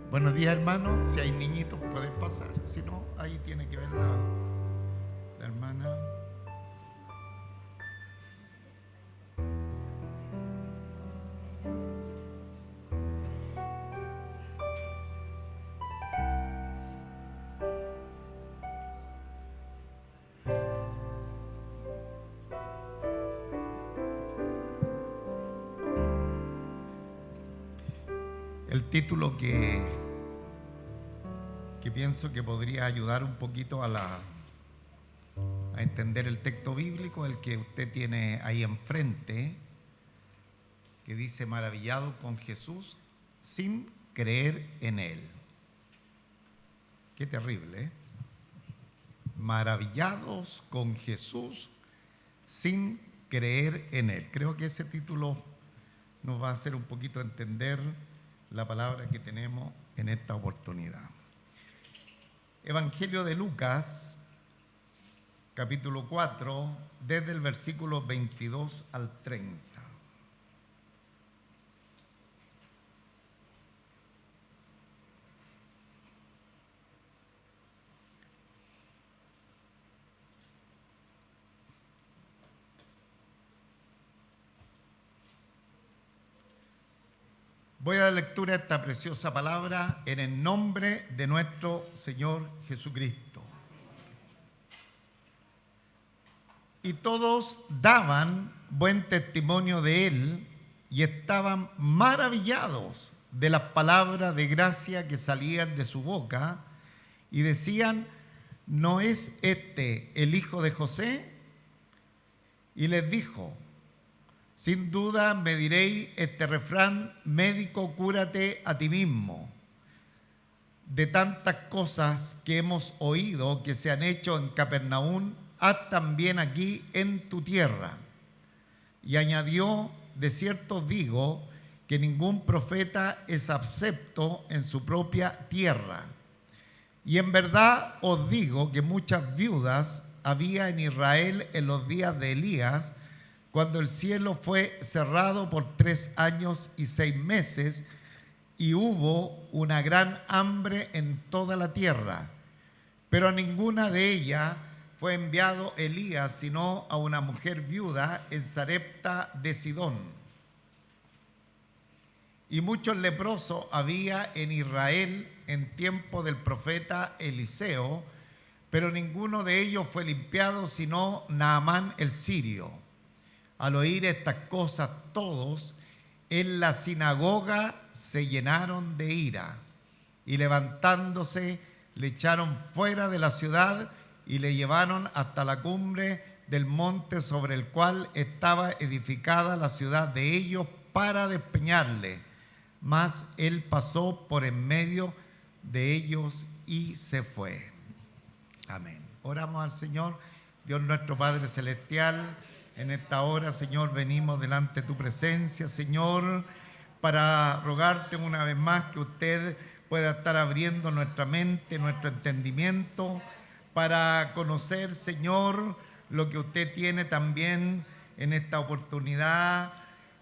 Buenos días, hermano. Si hay niñitos pueden pasar, si no, ahí tiene que ver la hermana. El título que pienso que podría ayudar un poquito a entender el texto bíblico, el que usted tiene ahí enfrente, que dice: maravillado con Jesús sin creer en Él. Qué terrible, ¿eh? Maravillados con Jesús sin creer en Él. Creo que ese título nos va a hacer un poquito entender la palabra que tenemos en esta oportunidad. Evangelio de Lucas, capítulo 4, desde el versículo 22 al 30. Voy a dar lectura a esta preciosa palabra en el nombre de nuestro Señor Jesucristo. Y todos daban buen testimonio de Él y estaban maravillados de las palabras de gracia que salían de su boca y decían: ¿no es este el hijo de José? Y les dijo: sin duda me diréis este refrán: médico, cúrate a ti mismo. De tantas cosas que hemos oído que se han hecho en Capernaum, haz también aquí en tu tierra. Y añadió: de cierto os digo que ningún profeta es acepto en su propia tierra. Y en verdad os digo que muchas viudas había en Israel en los días de Elías, cuando el cielo fue cerrado por 3 años y 6 meses, y hubo una gran hambre en toda la tierra. Pero a ninguna de ellas fue enviado Elías, sino a una mujer viuda en Sarepta de Sidón. Y muchos leprosos había en Israel en tiempo del profeta Eliseo, pero ninguno de ellos fue limpiado, sino Naamán el sirio. Al oír estas cosas, todos en la sinagoga se llenaron de ira, y levantándose le echaron fuera de la ciudad y le llevaron hasta la cumbre del monte sobre el cual estaba edificada la ciudad de ellos, para despeñarle. Mas él pasó por en medio de ellos y se fue. Amén. Oramos al Señor. Dios nuestro Padre Celestial, en esta hora, Señor, venimos delante de tu presencia, Señor, para rogarte una vez más que usted pueda estar abriendo nuestra mente, nuestro entendimiento, para conocer, Señor, lo que usted tiene también en esta oportunidad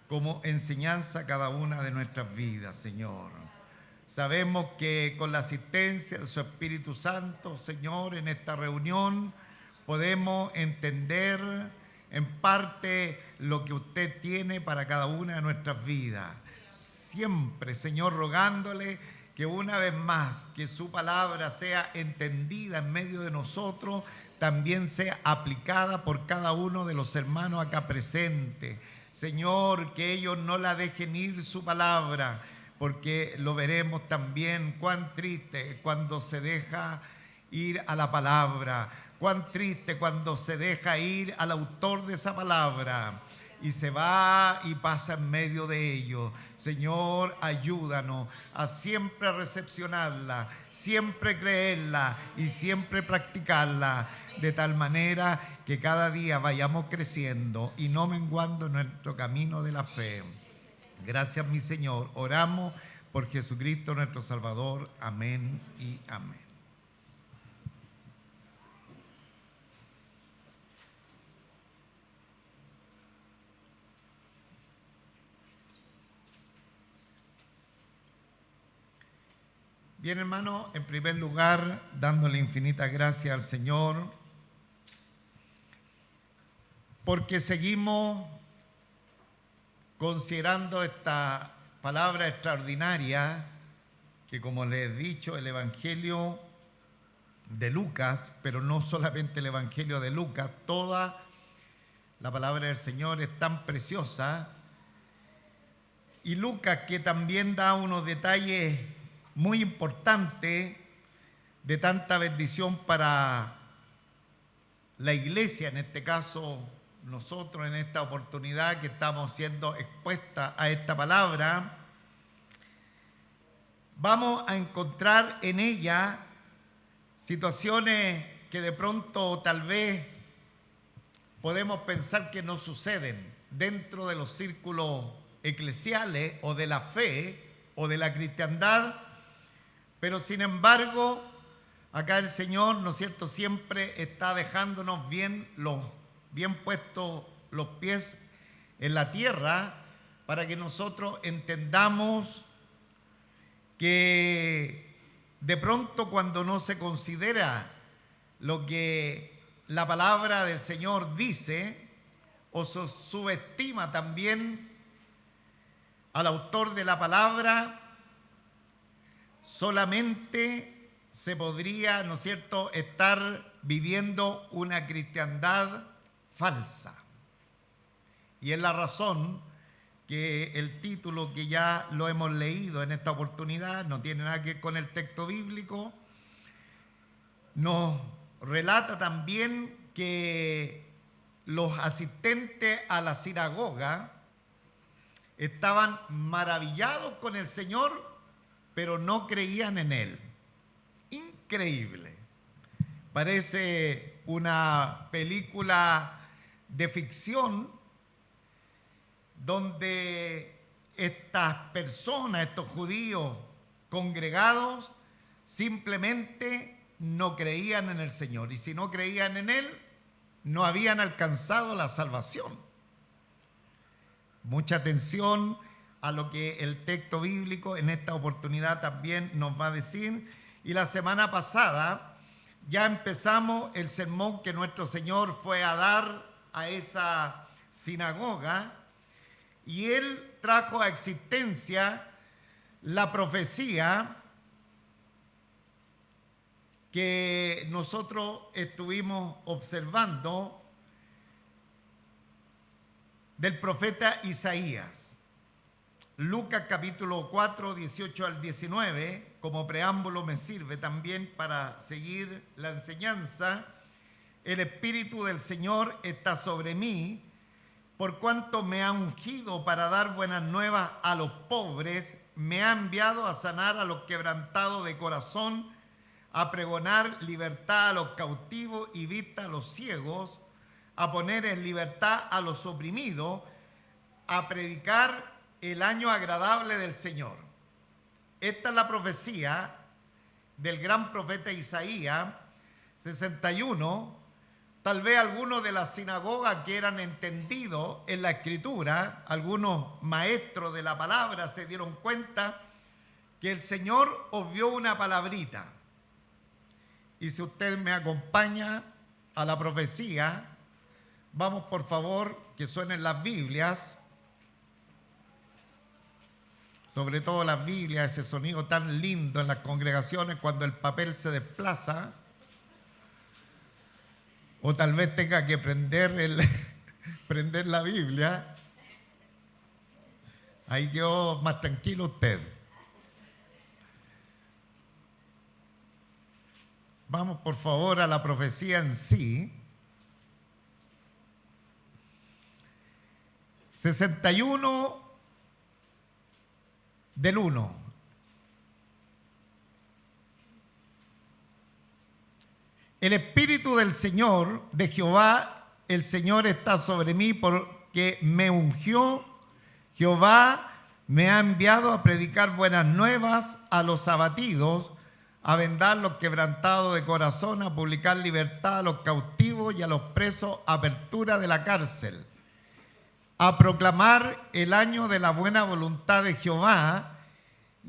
como enseñanza a cada una de nuestras vidas, Señor. Sabemos que con la asistencia de su Espíritu Santo, Señor, en esta reunión podemos entender en parte lo que usted tiene para cada una de nuestras vidas. Siempre, Señor, rogándole que una vez más que su palabra sea entendida en medio de nosotros, también sea aplicada por cada uno de los hermanos acá presentes. Señor, que ellos no la dejen ir su palabra, porque lo veremos también cuán triste cuando se deja ir a la palabra, cuán triste cuando se deja ir al autor de esa palabra y se va y pasa en medio de ellos. Señor, ayúdanos a siempre recepcionarla, siempre creerla y siempre practicarla, de tal manera que cada día vayamos creciendo y no menguando en nuestro camino de la fe. Gracias, mi Señor. Oramos por Jesucristo nuestro Salvador. Amén y amén. Bien, hermano, en primer lugar, dándole infinitas gracias al Señor, porque seguimos considerando esta palabra extraordinaria, que como les he dicho, el Evangelio de Lucas, pero no solamente el Evangelio de Lucas, toda la palabra del Señor es tan preciosa. Y Lucas, que también da unos detalles muy importantes de tanta bendición para la iglesia, en este caso nosotros en esta oportunidad que estamos siendo expuestas a esta palabra, vamos a encontrar en ella situaciones que de pronto tal vez podemos pensar que no suceden dentro de los círculos eclesiales o de la fe o de la cristiandad, pero sin embargo, acá el Señor, ¿no es cierto?, siempre está dejándonos bien puestos los pies en la tierra para que nosotros entendamos que de pronto cuando no se considera lo que la palabra del Señor dice o se subestima también al autor de la palabra, solamente se podría, ¿no es cierto?, estar viviendo una cristiandad falsa. Y es la razón que el título que ya lo hemos leído en esta oportunidad, no tiene nada que ver con el texto bíblico, nos relata también que los asistentes a la sinagoga estaban maravillados con el Señor, pero no creían en Él. Increíble. Parece una película de ficción donde estas personas, estos judíos congregados, simplemente no creían en el Señor. Y si no creían en Él, no habían alcanzado la salvación. Mucha atención a lo que el texto bíblico en esta oportunidad también nos va a decir. Y la semana pasada ya empezamos el sermón que nuestro Señor fue a dar a esa sinagoga, y Él trajo a existencia la profecía que nosotros estuvimos observando del profeta Isaías. Lucas capítulo 4, 18 al 19, como preámbulo me sirve también para seguir la enseñanza. El Espíritu del Señor está sobre mí, por cuanto me ha ungido para dar buenas nuevas a los pobres, me ha enviado a sanar a los quebrantados de corazón, a pregonar libertad a los cautivos y vista a los ciegos, a poner en libertad a los oprimidos, a predicar el año agradable del Señor. Esta es la profecía del gran profeta Isaías 61. Tal vez algunos de las sinagogas que eran entendidos en la Escritura, algunos maestros de la palabra se dieron cuenta que el Señor obvió una palabrita. Y si usted me acompaña a la profecía, vamos por favor que suenen las Biblias, sobre todo las Biblias, ese sonido tan lindo en las congregaciones cuando el papel se desplaza. O tal vez tenga que prender la Biblia. Ahí quedó más tranquilo usted. Vamos por favor a la profecía en sí. 61 del 1. El Espíritu del Señor, de Jehová, el Señor está sobre mí porque me ungió. Jehová me ha enviado a predicar buenas nuevas a los abatidos, a vendar los quebrantados de corazón, a publicar libertad a los cautivos y a los presos, apertura de la cárcel, a proclamar el año de la buena voluntad de Jehová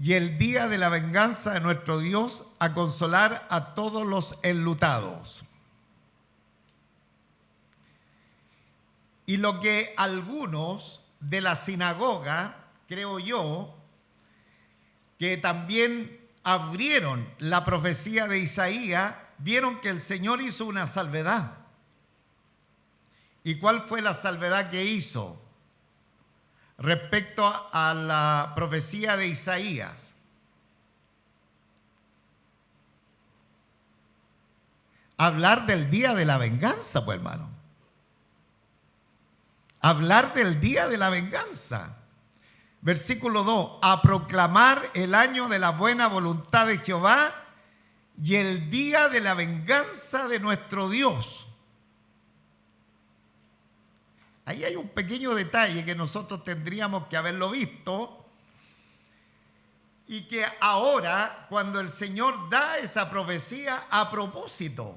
y el día de la venganza de nuestro Dios, a consolar a todos los enlutados. Y lo que algunos de la sinagoga, creo yo, que también abrieron la profecía de Isaías, vieron que el Señor hizo una salvedad. ¿Y cuál fue la salvedad que hizo respecto a la profecía de Isaías? Hablar del día de la venganza, pues hermano. Hablar del día de la venganza. Versículo 2, a proclamar el año de la buena voluntad de Jehová y el día de la venganza de nuestro Dios. Ahí hay un pequeño detalle que nosotros tendríamos que haberlo visto y que ahora, cuando el Señor da esa profecía, a propósito,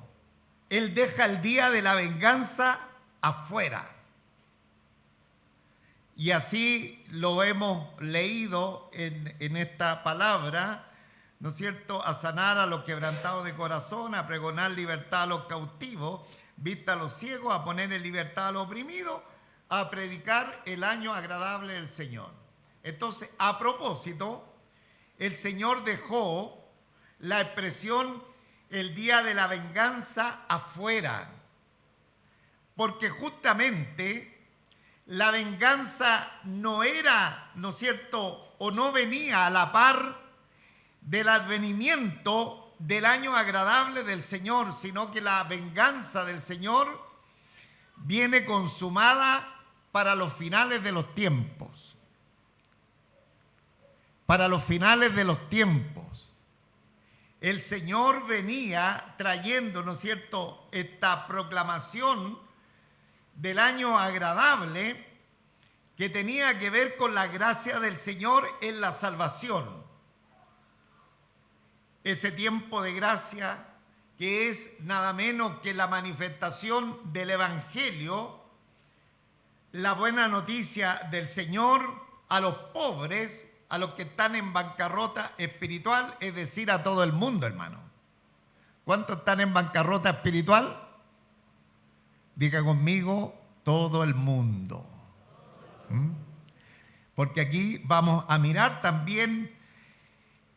Él deja el día de la venganza afuera. Y así lo hemos leído en esta palabra, ¿no es cierto? A sanar a los quebrantados de corazón, a pregonar libertad a los cautivos, vista a los ciegos, a poner en libertad a los oprimidos, a predicar el año agradable del Señor. Entonces, a propósito, el Señor dejó la expresión el día de la venganza afuera, porque justamente la venganza no era, ¿no es cierto?, o no venía a la par del advenimiento del año agradable del Señor, sino que la venganza del Señor viene consumada para los finales de los tiempos. Para los finales de los tiempos. El Señor venía trayendo, ¿no es cierto?, esta proclamación del año agradable que tenía que ver con la gracia del Señor en la salvación. Ese tiempo de gracia que es nada menos que la manifestación del Evangelio, la buena noticia del Señor a los pobres, a los que están en bancarrota espiritual, es decir, a todo el mundo, hermano. ¿Cuántos están en bancarrota espiritual? Diga conmigo, todo el mundo. Porque aquí vamos a mirar también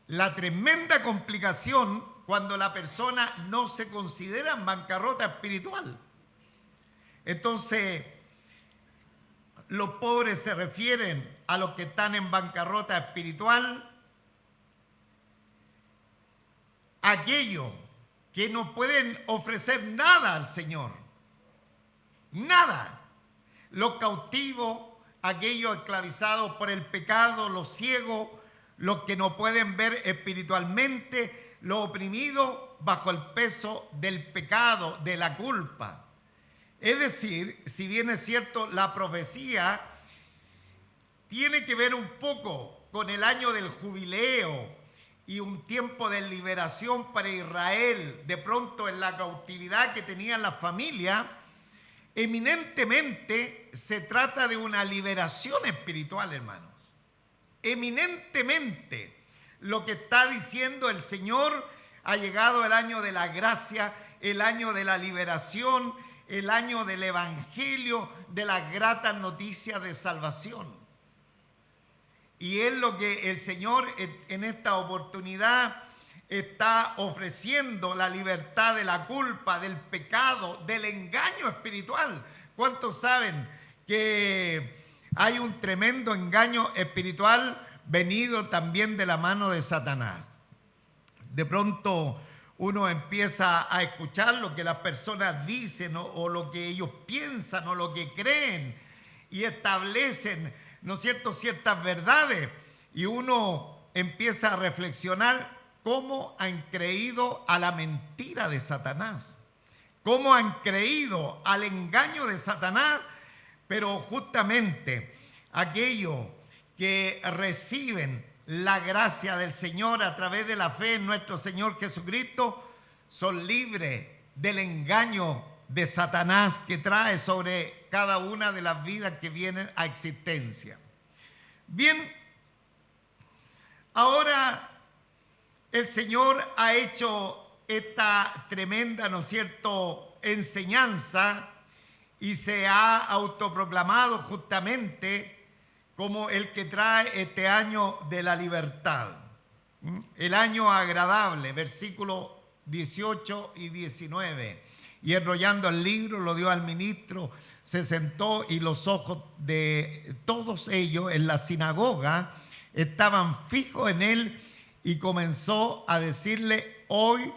la tremenda complicación cuando la persona no se considera en bancarrota espiritual. Entonces, los pobres se refieren a los que están en bancarrota espiritual, aquellos que no pueden ofrecer nada al Señor, nada. Los cautivos, aquellos esclavizados por el pecado, los ciegos, los que no pueden ver espiritualmente, los oprimidos bajo el peso del pecado, de la culpa. Es decir, si bien es cierto, la profecía tiene que ver un poco con el año del jubileo y un tiempo de liberación para Israel, de pronto en la cautividad que tenían las familias, eminentemente se trata de una liberación espiritual, hermanos. Eminentemente lo que está diciendo el Señor, ha llegado el año de la gracia, el año de la liberación, el año del Evangelio, de las gratas noticias de salvación. Y es lo que el Señor en esta oportunidad está ofreciendo, la libertad de la culpa, del pecado, del engaño espiritual. ¿Cuántos saben que hay un tremendo engaño espiritual venido también de la mano de Satanás? De pronto uno empieza a escuchar lo que las personas dicen o lo que ellos piensan o lo que creen y establecen, ¿no es cierto?, ciertas verdades, y uno empieza a reflexionar cómo han creído a la mentira de Satanás, cómo han creído al engaño de Satanás, pero justamente aquellos que reciben la gracia del Señor a través de la fe en nuestro Señor Jesucristo son libres del engaño de Satanás que trae sobre cada una de las vidas que vienen a existencia. Bien, Ahora el Señor ha hecho esta tremenda, ¿no es cierto?, enseñanza y se ha autoproclamado justamente como el que trae este año de la libertad. El año agradable, versículos 18 y 19. Y enrollando el libro, lo dio al ministro, se sentó y los ojos de todos ellos en la sinagoga estaban fijos en él y comenzó a decirle: hoy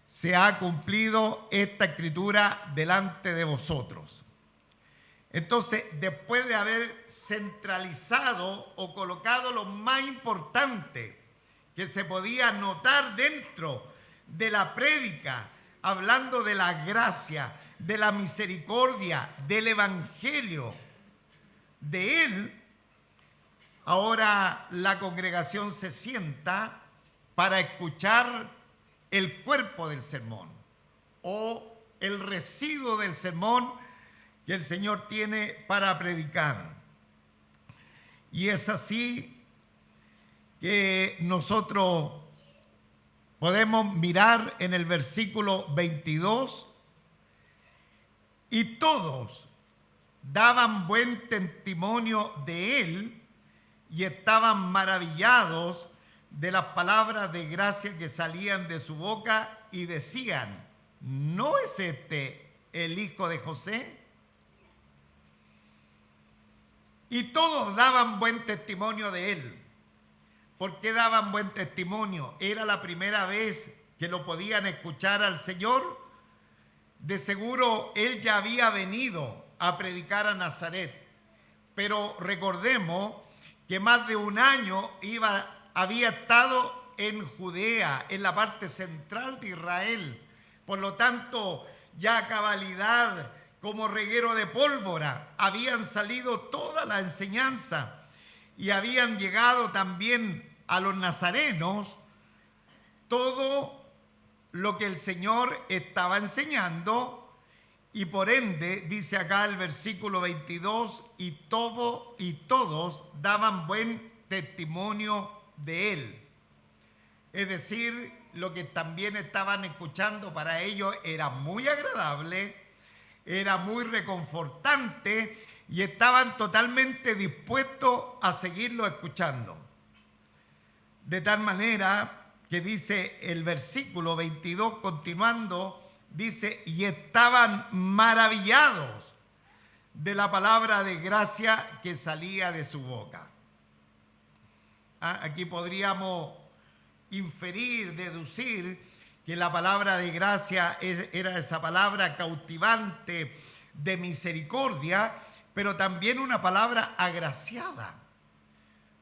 se ha cumplido esta escritura delante de vosotros. Entonces, después de haber centralizado o colocado lo más importante que se podía notar dentro de la prédica, hablando de la gracia, de la misericordia, del evangelio de él, ahora la congregación se sienta para escuchar el cuerpo del sermón o el residuo del sermón que el Señor tiene para predicar. Y es así que nosotros podemos mirar en el versículo 22: y todos daban buen testimonio de él y estaban maravillados de las palabras de gracia que salían de su boca y decían: ¿no es este el hijo de José? Y todos daban buen testimonio de él. ¿Por qué daban buen testimonio? Era la primera vez que lo podían escuchar al Señor. De seguro él ya había venido a predicar a Nazaret, pero recordemos que más de un año había estado en Judea, en la parte central de Israel. Por lo tanto, ya a cabalidad, como reguero de pólvora, habían salido toda la enseñanza y habían llegado también a los nazarenos todo lo que el Señor estaba enseñando. Y por ende, dice acá el versículo 22, y todos daban buen testimonio de él. Es decir, lo que también estaban escuchando para ellos era muy agradable, era muy reconfortante y estaban totalmente dispuestos a seguirlo escuchando. De tal manera que dice el versículo 22, continuando, dice: y estaban maravillados de la palabra de gracia que salía de su boca. Aquí podríamos inferir, deducir que la palabra de gracia era esa palabra cautivante de misericordia, pero también una palabra agraciada,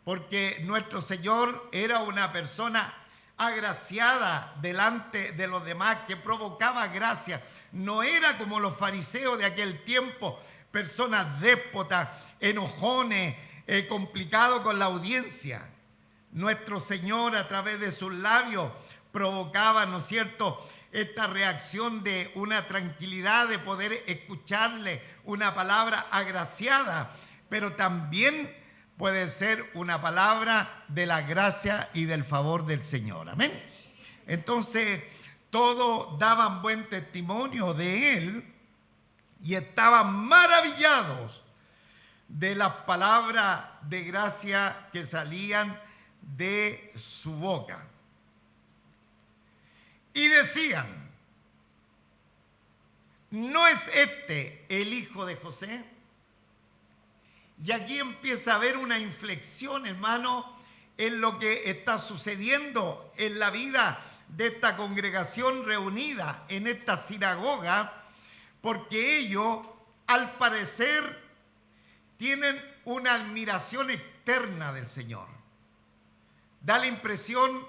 porque nuestro Señor era una persona agraciada delante de los demás, que provocaba gracia. No era como los fariseos de aquel tiempo, personas déspotas, enojones, complicados con la audiencia. Nuestro Señor, a través de sus labios, provocaba, ¿no es cierto?, esta reacción de una tranquilidad, de poder escucharle una palabra agraciada, pero también puede ser una palabra de la gracia y del favor del Señor. Amén. Entonces, todos daban buen testimonio de él y estaban maravillados de las palabras de gracia que salían de su boca. Y decían: ¿no es este el hijo de José? Y aquí empieza a haber una inflexión, hermano, en lo que está sucediendo en la vida de esta congregación reunida en esta sinagoga, porque ellos, al parecer, tienen una admiración externa del Señor. Da la impresión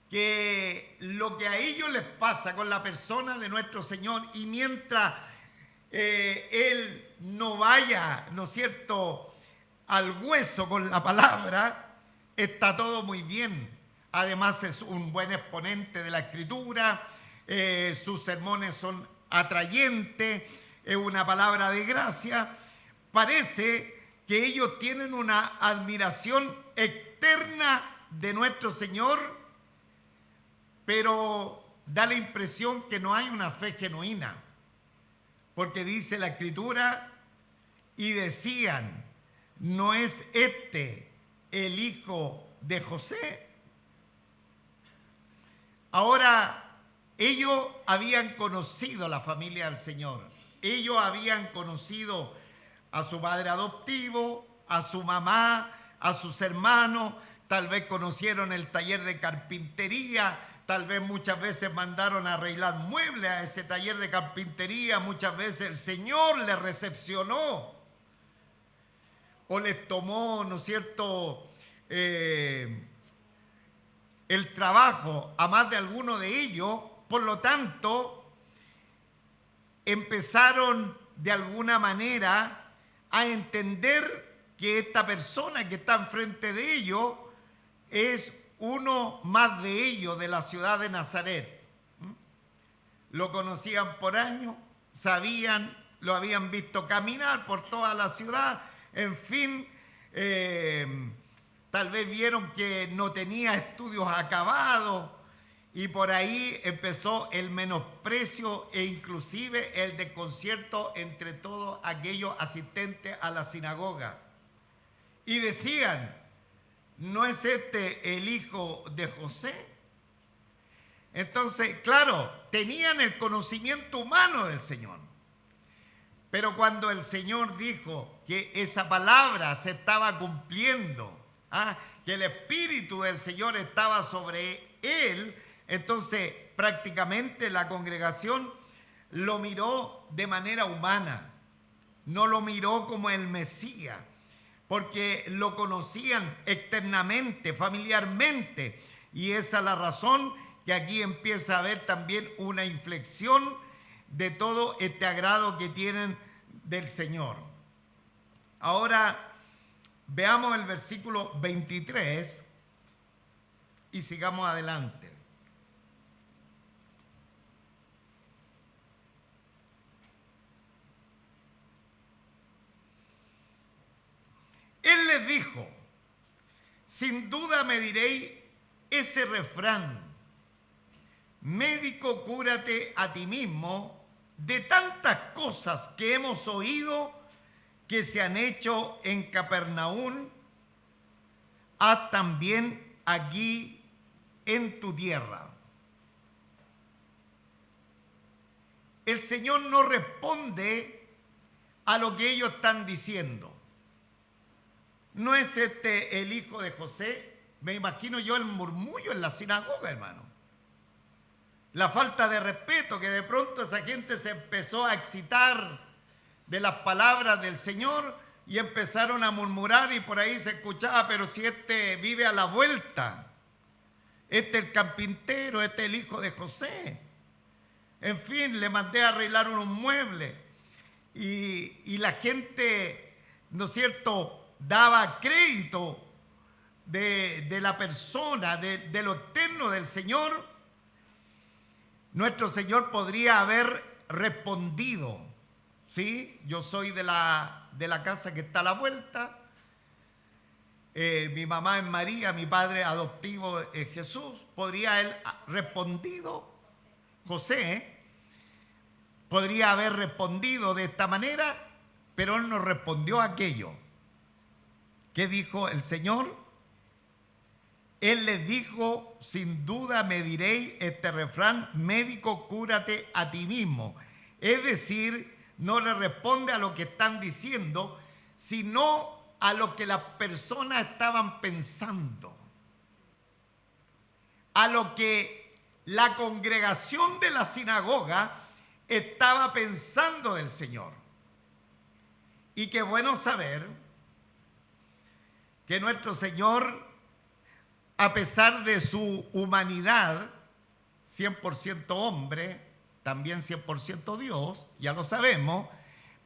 que lo que a ellos les pasa con la persona de nuestro Señor, y mientras Él no vaya, ¿no es cierto?, al hueso con la palabra, está todo muy bien. Además es un buen exponente de la Escritura, sus sermones son atrayentes, es una palabra de gracia. Parece que ellos tienen una admiración externa de nuestro Señor, pero da la impresión que no hay una fe genuina, porque dice la Escritura, y decían, ¿no es este el hijo de José? Ahora, ellos habían conocido la familia del Señor. Ellos habían conocido a su padre adoptivo, a su mamá, a sus hermanos. Tal vez conocieron el taller de carpintería. Tal vez muchas veces mandaron a arreglar muebles a ese taller de carpintería. Muchas veces el Señor les recepcionó o les tomó, ¿no es cierto?, el trabajo a más de alguno de ellos. Por lo tanto, empezaron de alguna manera a entender que esta persona que está enfrente de ellos es uno más de ellos de la ciudad de Nazaret. Lo conocían por años, sabían, lo habían visto caminar por toda la ciudad, en fin, tal vez vieron que no tenía estudios acabados y por ahí empezó el menosprecio e inclusive el desconcierto entre todos aquellos asistentes a la sinagoga. Y decían, ¿no es este el hijo de José? Entonces, claro, tenían el conocimiento humano del Señor. Pero cuando el Señor dijo que esa palabra se estaba cumpliendo, que el Espíritu del Señor estaba sobre él, entonces prácticamente la congregación lo miró de manera humana, no lo miró como el Mesías, porque lo conocían externamente, familiarmente, y esa es la razón que aquí empieza a haber también una inflexión de todo este agrado que tienen del Señor. Ahora veamos el versículo 23 y sigamos adelante. Él les dijo, sin duda me diréis ese refrán, médico, cúrate a ti mismo, de tantas cosas que hemos oído que se han hecho en Capernaum, haz también aquí en tu tierra. El Señor no responde a lo que ellos están diciendo. ¿No es este el hijo de José? Me imagino yo el murmullo en la sinagoga, hermano. La falta de respeto, que de pronto esa gente se empezó a excitar de las palabras del Señor y empezaron a murmurar y por ahí se escuchaba, pero si este vive a la vuelta, este es el carpintero, este es el hijo de José. En fin, le mandé a arreglar unos muebles y la gente, ¿no es cierto?, daba crédito de la persona, de lo externo del Señor. Nuestro Señor podría haber respondido, ¿sí? Yo soy de la casa que está a la vuelta, mi mamá es María, mi padre adoptivo es Jesús. Podría él respondido, José, podría haber respondido de esta manera, pero él no respondió aquello. ¿Qué dijo el Señor? Él les dijo, sin duda me diréis este refrán, médico, cúrate a ti mismo. Es decir, no le responde a lo que están diciendo, sino a lo que las personas estaban pensando, a lo que la congregación de la sinagoga estaba pensando del Señor. Y qué bueno saber que nuestro Señor, a pesar de su humanidad, 100% hombre, también 100% Dios, ya lo sabemos,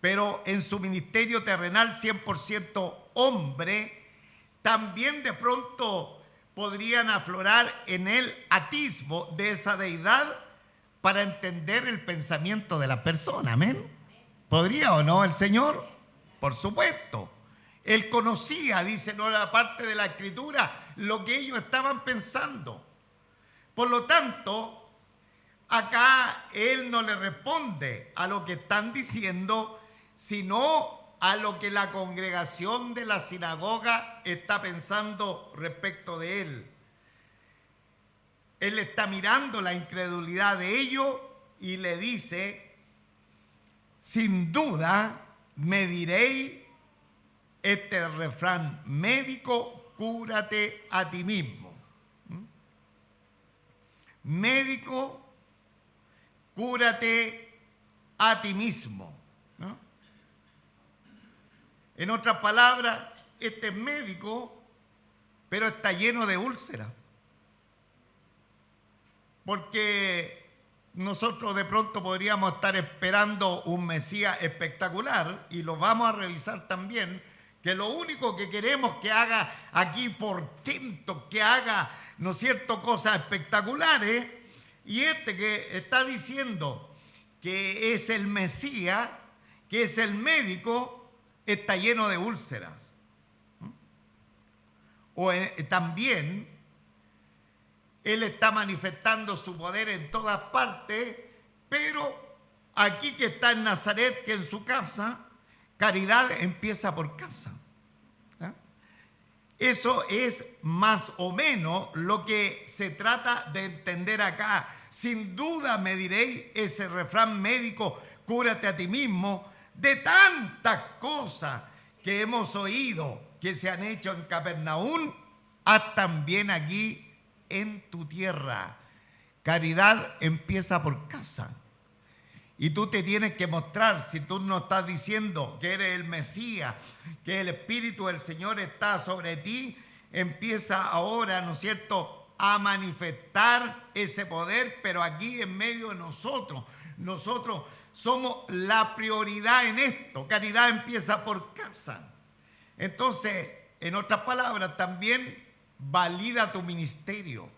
pero en su ministerio terrenal 100% hombre, también de pronto podrían aflorar en él atisbo de esa deidad para entender el pensamiento de la persona. Amén. ¿Podría o no el Señor? Por supuesto. Él conocía, dice no la parte de la Escritura, lo que ellos estaban pensando. Por lo tanto, acá él no le responde a lo que están diciendo, sino a lo que la congregación de la sinagoga está pensando respecto de él. Él está mirando la incredulidad de ellos y le dice, sin duda me diréis este refrán médico, cúrate a ti mismo. Médico, cúrate a ti mismo, ¿no? En otras palabras, este es médico, pero está lleno de úlceras. Porque nosotros de pronto podríamos estar esperando un Mesías espectacular, y lo vamos a revisar también, que lo único que queremos que haga aquí portentos, que haga, ¿no es cierto?, cosas espectaculares, y este que está diciendo que es el Mesías, que es el médico, está lleno de úlceras. O también él está manifestando su poder en todas partes, pero aquí que está en Nazaret, que en su casa, caridad empieza por casa. ¿Ah? Eso es más o menos lo que se trata de entender acá. Sin duda me diréis ese refrán médico, cúrate a ti mismo, de tantas cosas que hemos oído que se han hecho en Capernaum, haz también aquí en tu tierra. Caridad empieza por casa. Y tú te tienes que mostrar, si tú no estás diciendo que eres el Mesías, que el Espíritu del Señor está sobre ti, empieza ahora, ¿no es cierto?, a manifestar ese poder, pero aquí en medio de nosotros. Nosotros somos la prioridad en esto. Caridad empieza por casa. Entonces, en otras palabras, también valida tu ministerio.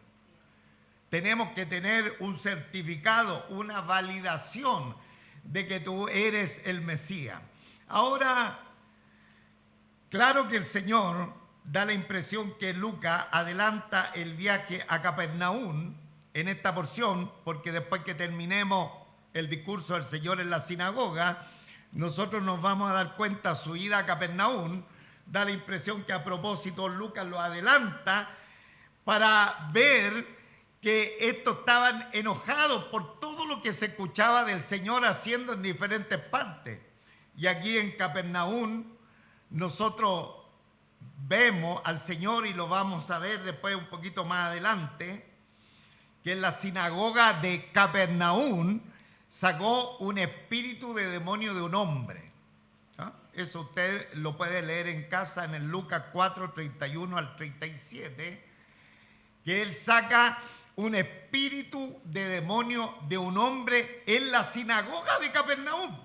Tenemos que tener un certificado, una validación de que tú eres el Mesías. Ahora, claro que el Señor da la impresión que Lucas adelanta el viaje a Capernaum en esta porción, porque después que terminemos el discurso del Señor en la sinagoga, nosotros nos vamos a dar cuenta su ida a Capernaum. Da la impresión que a propósito Lucas lo adelanta para ver que estos estaban enojados por todo lo que se escuchaba del Señor haciendo en diferentes partes. Y aquí en Capernaum nosotros vemos al Señor, y lo vamos a ver después un poquito más adelante, que en la sinagoga de Capernaum sacó un espíritu de demonio de un hombre. Eso usted lo puede leer en casa en el Lucas 4, 31 al 37, que él saca un espíritu de demonio de un hombre en la sinagoga de Capernaum.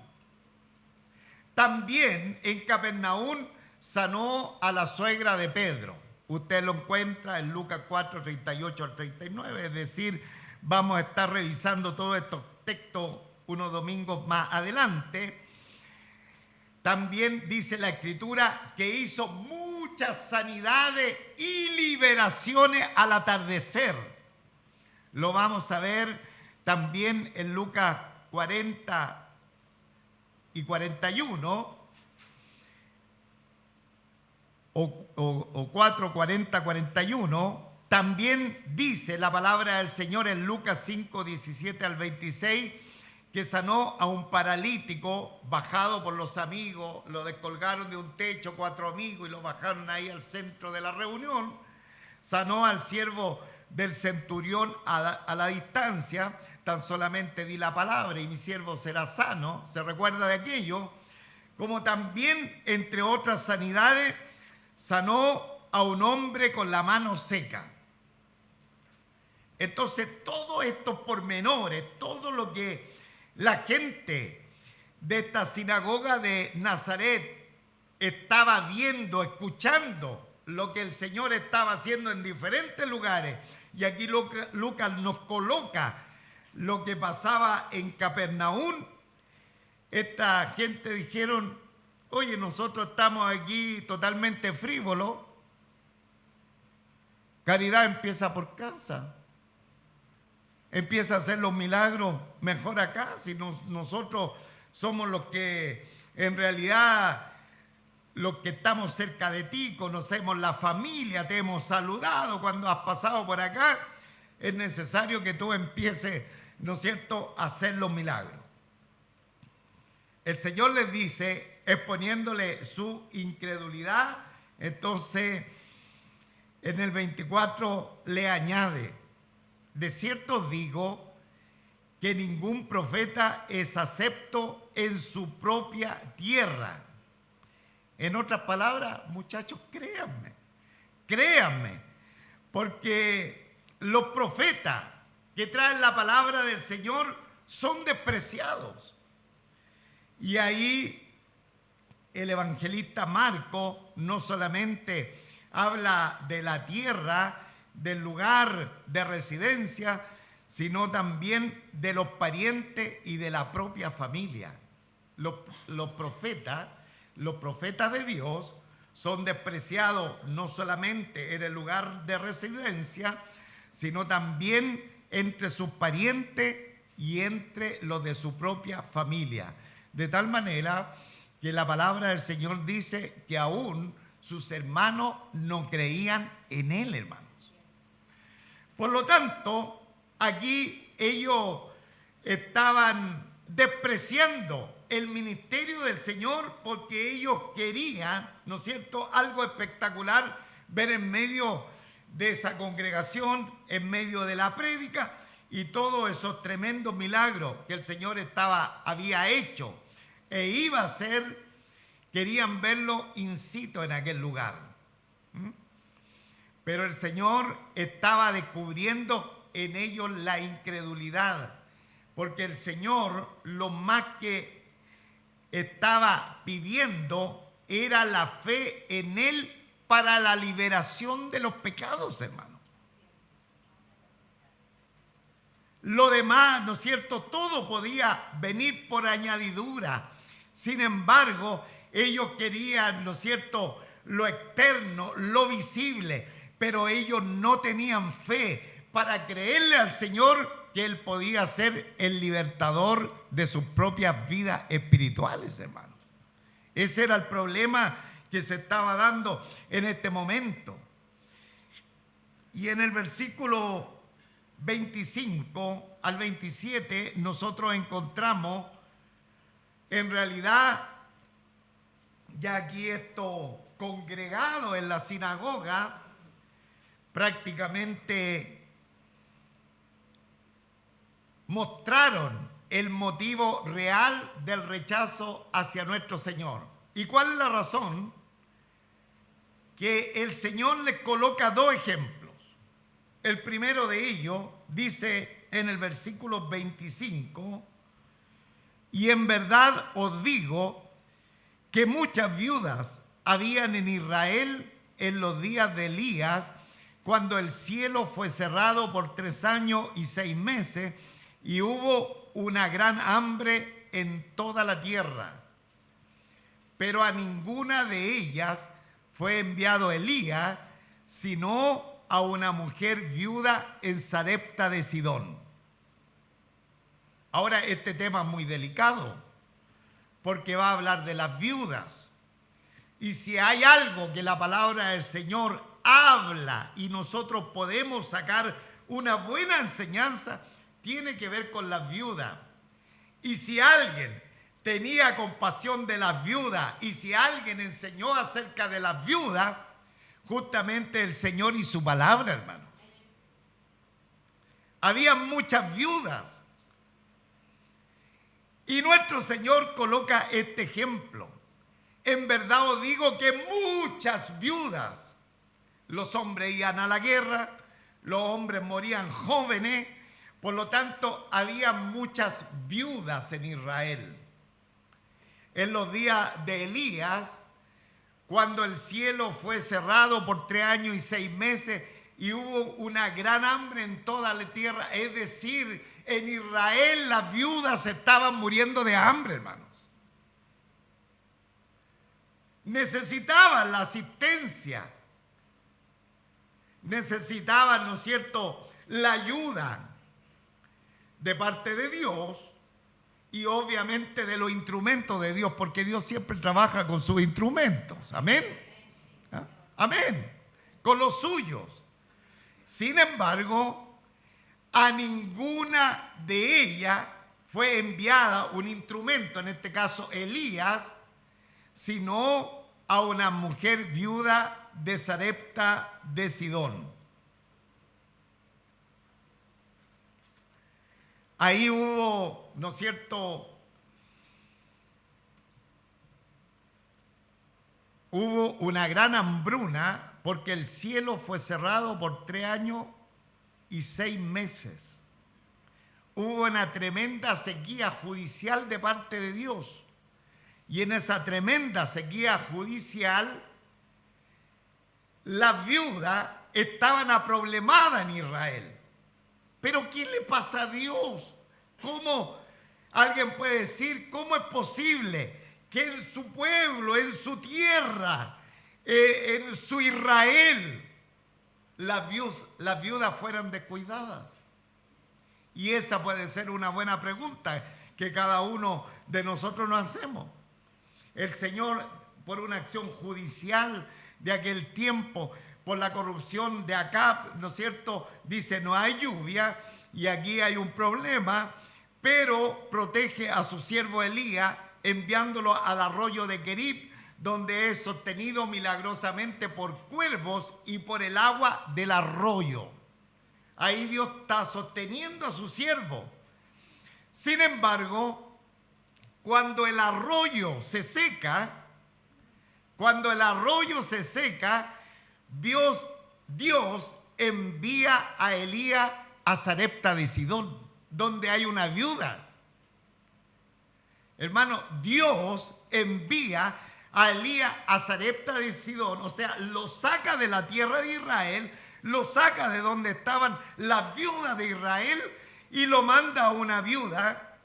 También en Capernaum sanó a la suegra de Pedro. Usted lo encuentra en Lucas 4, 38 al 39, es decir, vamos a estar revisando todos estos textos unos domingos más adelante. También dice la Escritura que hizo muchas sanidades y liberaciones al atardecer. Lo vamos a ver también en Lucas 40 y 41, o 4, 40, 41. También dice la palabra del Señor en Lucas 5, 17 al 26, que sanó a un paralítico bajado por los amigos, lo descolgaron de un techo 4 amigos y lo bajaron ahí al centro de la reunión. Sanó al siervo del centurión a la distancia, tan solamente di la palabra y mi siervo será sano. ¿Se recuerda de aquello? Como también, entre otras sanidades, sanó a un hombre con la mano seca. Entonces, todos estos pormenores, todo lo que la gente de esta sinagoga de Nazaret estaba viendo, escuchando lo que el Señor estaba haciendo en diferentes lugares. Y aquí Lucas nos coloca lo que pasaba en Capernaum. Esta gente dijeron, Oye, nosotros estamos aquí totalmente frívolos. Caridad empieza por casa. Empieza a hacer los milagros mejor acá. Si nosotros somos los que en realidad, los que estamos cerca de ti, conocemos la familia, te hemos saludado cuando has pasado por acá, es necesario que tú empieces, ¿no es cierto?, a hacer los milagros. El Señor les dice, exponiéndole su incredulidad, entonces en el 24 le añade, de cierto os digo que ningún profeta es acepto en su propia tierra. En otras palabras, muchachos, créanme, porque los profetas que traen la palabra del Señor son despreciados. Y ahí el evangelista Marcos no solamente habla de la tierra, del lugar de residencia, sino también de los parientes y de la propia familia. Los profetas de Dios son despreciados no solamente en el lugar de residencia, sino también entre sus parientes y entre los de su propia familia. De tal manera que la palabra del Señor dice que aún sus hermanos no creían en él, hermanos. Por lo tanto, aquí ellos estaban despreciando el ministerio del Señor porque ellos querían, ¿no es cierto?, algo espectacular ver en medio de esa congregación, en medio de la prédica y todos esos tremendos milagros que el Señor había hecho e iba a hacer, querían verlo in situ en aquel lugar. Pero el Señor estaba descubriendo en ellos la incredulidad, porque el Señor lo más que estaba pidiendo era la fe en Él para la liberación de los pecados, hermano. Lo demás, ¿no es cierto?, todo podía venir por añadidura. Sin embargo, ellos querían, ¿no es cierto?, lo externo, lo visible, pero ellos no tenían fe para creerle al Señor que Él podía ser el libertador de sus propias vidas espirituales, hermano. Ese era el problema que se estaba dando en este momento. Y en el versículo 25 al 27 nosotros encontramos en realidad ya aquí esto congregado en la sinagoga prácticamente mostraron el motivo real del rechazo hacia nuestro Señor. ¿Y cuál es la razón? Que el Señor les coloca dos ejemplos. El primero de ellos dice en el versículo 25, y en verdad os digo que muchas viudas habían en Israel en los días de Elías, cuando el cielo fue cerrado por 3 años y 6 meses, y hubo una gran hambre en toda la tierra. Pero a ninguna de ellas fue enviado Elías, sino a una mujer viuda en Sarepta de Sidón. Ahora, este tema es muy delicado, porque va a hablar de las viudas. Y si hay algo que la palabra del Señor habla y nosotros podemos sacar una buena enseñanza, tiene que ver con las viudas. Y si alguien tenía compasión de las viudas y si alguien enseñó acerca de las viudas, justamente el Señor y su palabra, hermanos. Había muchas viudas. Y nuestro Señor coloca este ejemplo. En verdad os digo que muchas viudas, los hombres iban a la guerra, los hombres morían jóvenes, por lo tanto había muchas viudas en Israel. En los días de Elías, cuando el cielo fue cerrado por 3 años y 6 meses y hubo una gran hambre en toda la tierra, es decir, en Israel las viudas estaban muriendo de hambre, hermanos. necesitaban la asistencia, necesitaban, ¿no es cierto?, la ayuda de parte de Dios y obviamente de los instrumentos de Dios, porque Dios siempre trabaja con sus instrumentos. Amén. ¿Ah? Amén. Con los suyos. Sin embargo, a ninguna de ellas fue enviada un instrumento, en este caso Elías, sino a una mujer viuda de Sarepta de Sidón. Ahí hubo, ¿no es cierto?, hubo una gran hambruna porque el cielo fue cerrado por 3 años y 6 meses. Hubo una tremenda sequía judicial de parte de Dios. Y en esa tremenda sequía judicial, las viudas estaban aproblemadas en Israel. Pero ¿qué le pasa a Dios? ¿Cómo alguien puede decir, cómo es posible que en su pueblo, en su tierra, en su Israel, las viudas fueran descuidadas? Y esa puede ser una buena pregunta que cada uno de nosotros nos hacemos. El Señor, por una acción judicial de aquel tiempo, por la corrupción de Acab, ¿no es cierto?, dice, no hay lluvia y aquí hay un problema, pero protege a su siervo Elías enviándolo al arroyo de Querib, donde es sostenido milagrosamente por cuervos y por el agua del arroyo. Ahí Dios está sosteniendo a su siervo. Sin embargo, cuando el arroyo se seca, Dios envía a Elías a Sarepta de Sidón, donde hay una viuda. Hermano, Dios envía a Elías a Sarepta de Sidón, o sea, lo saca de la tierra de Israel, lo saca de donde estaban las viudas de Israel y lo manda a una viuda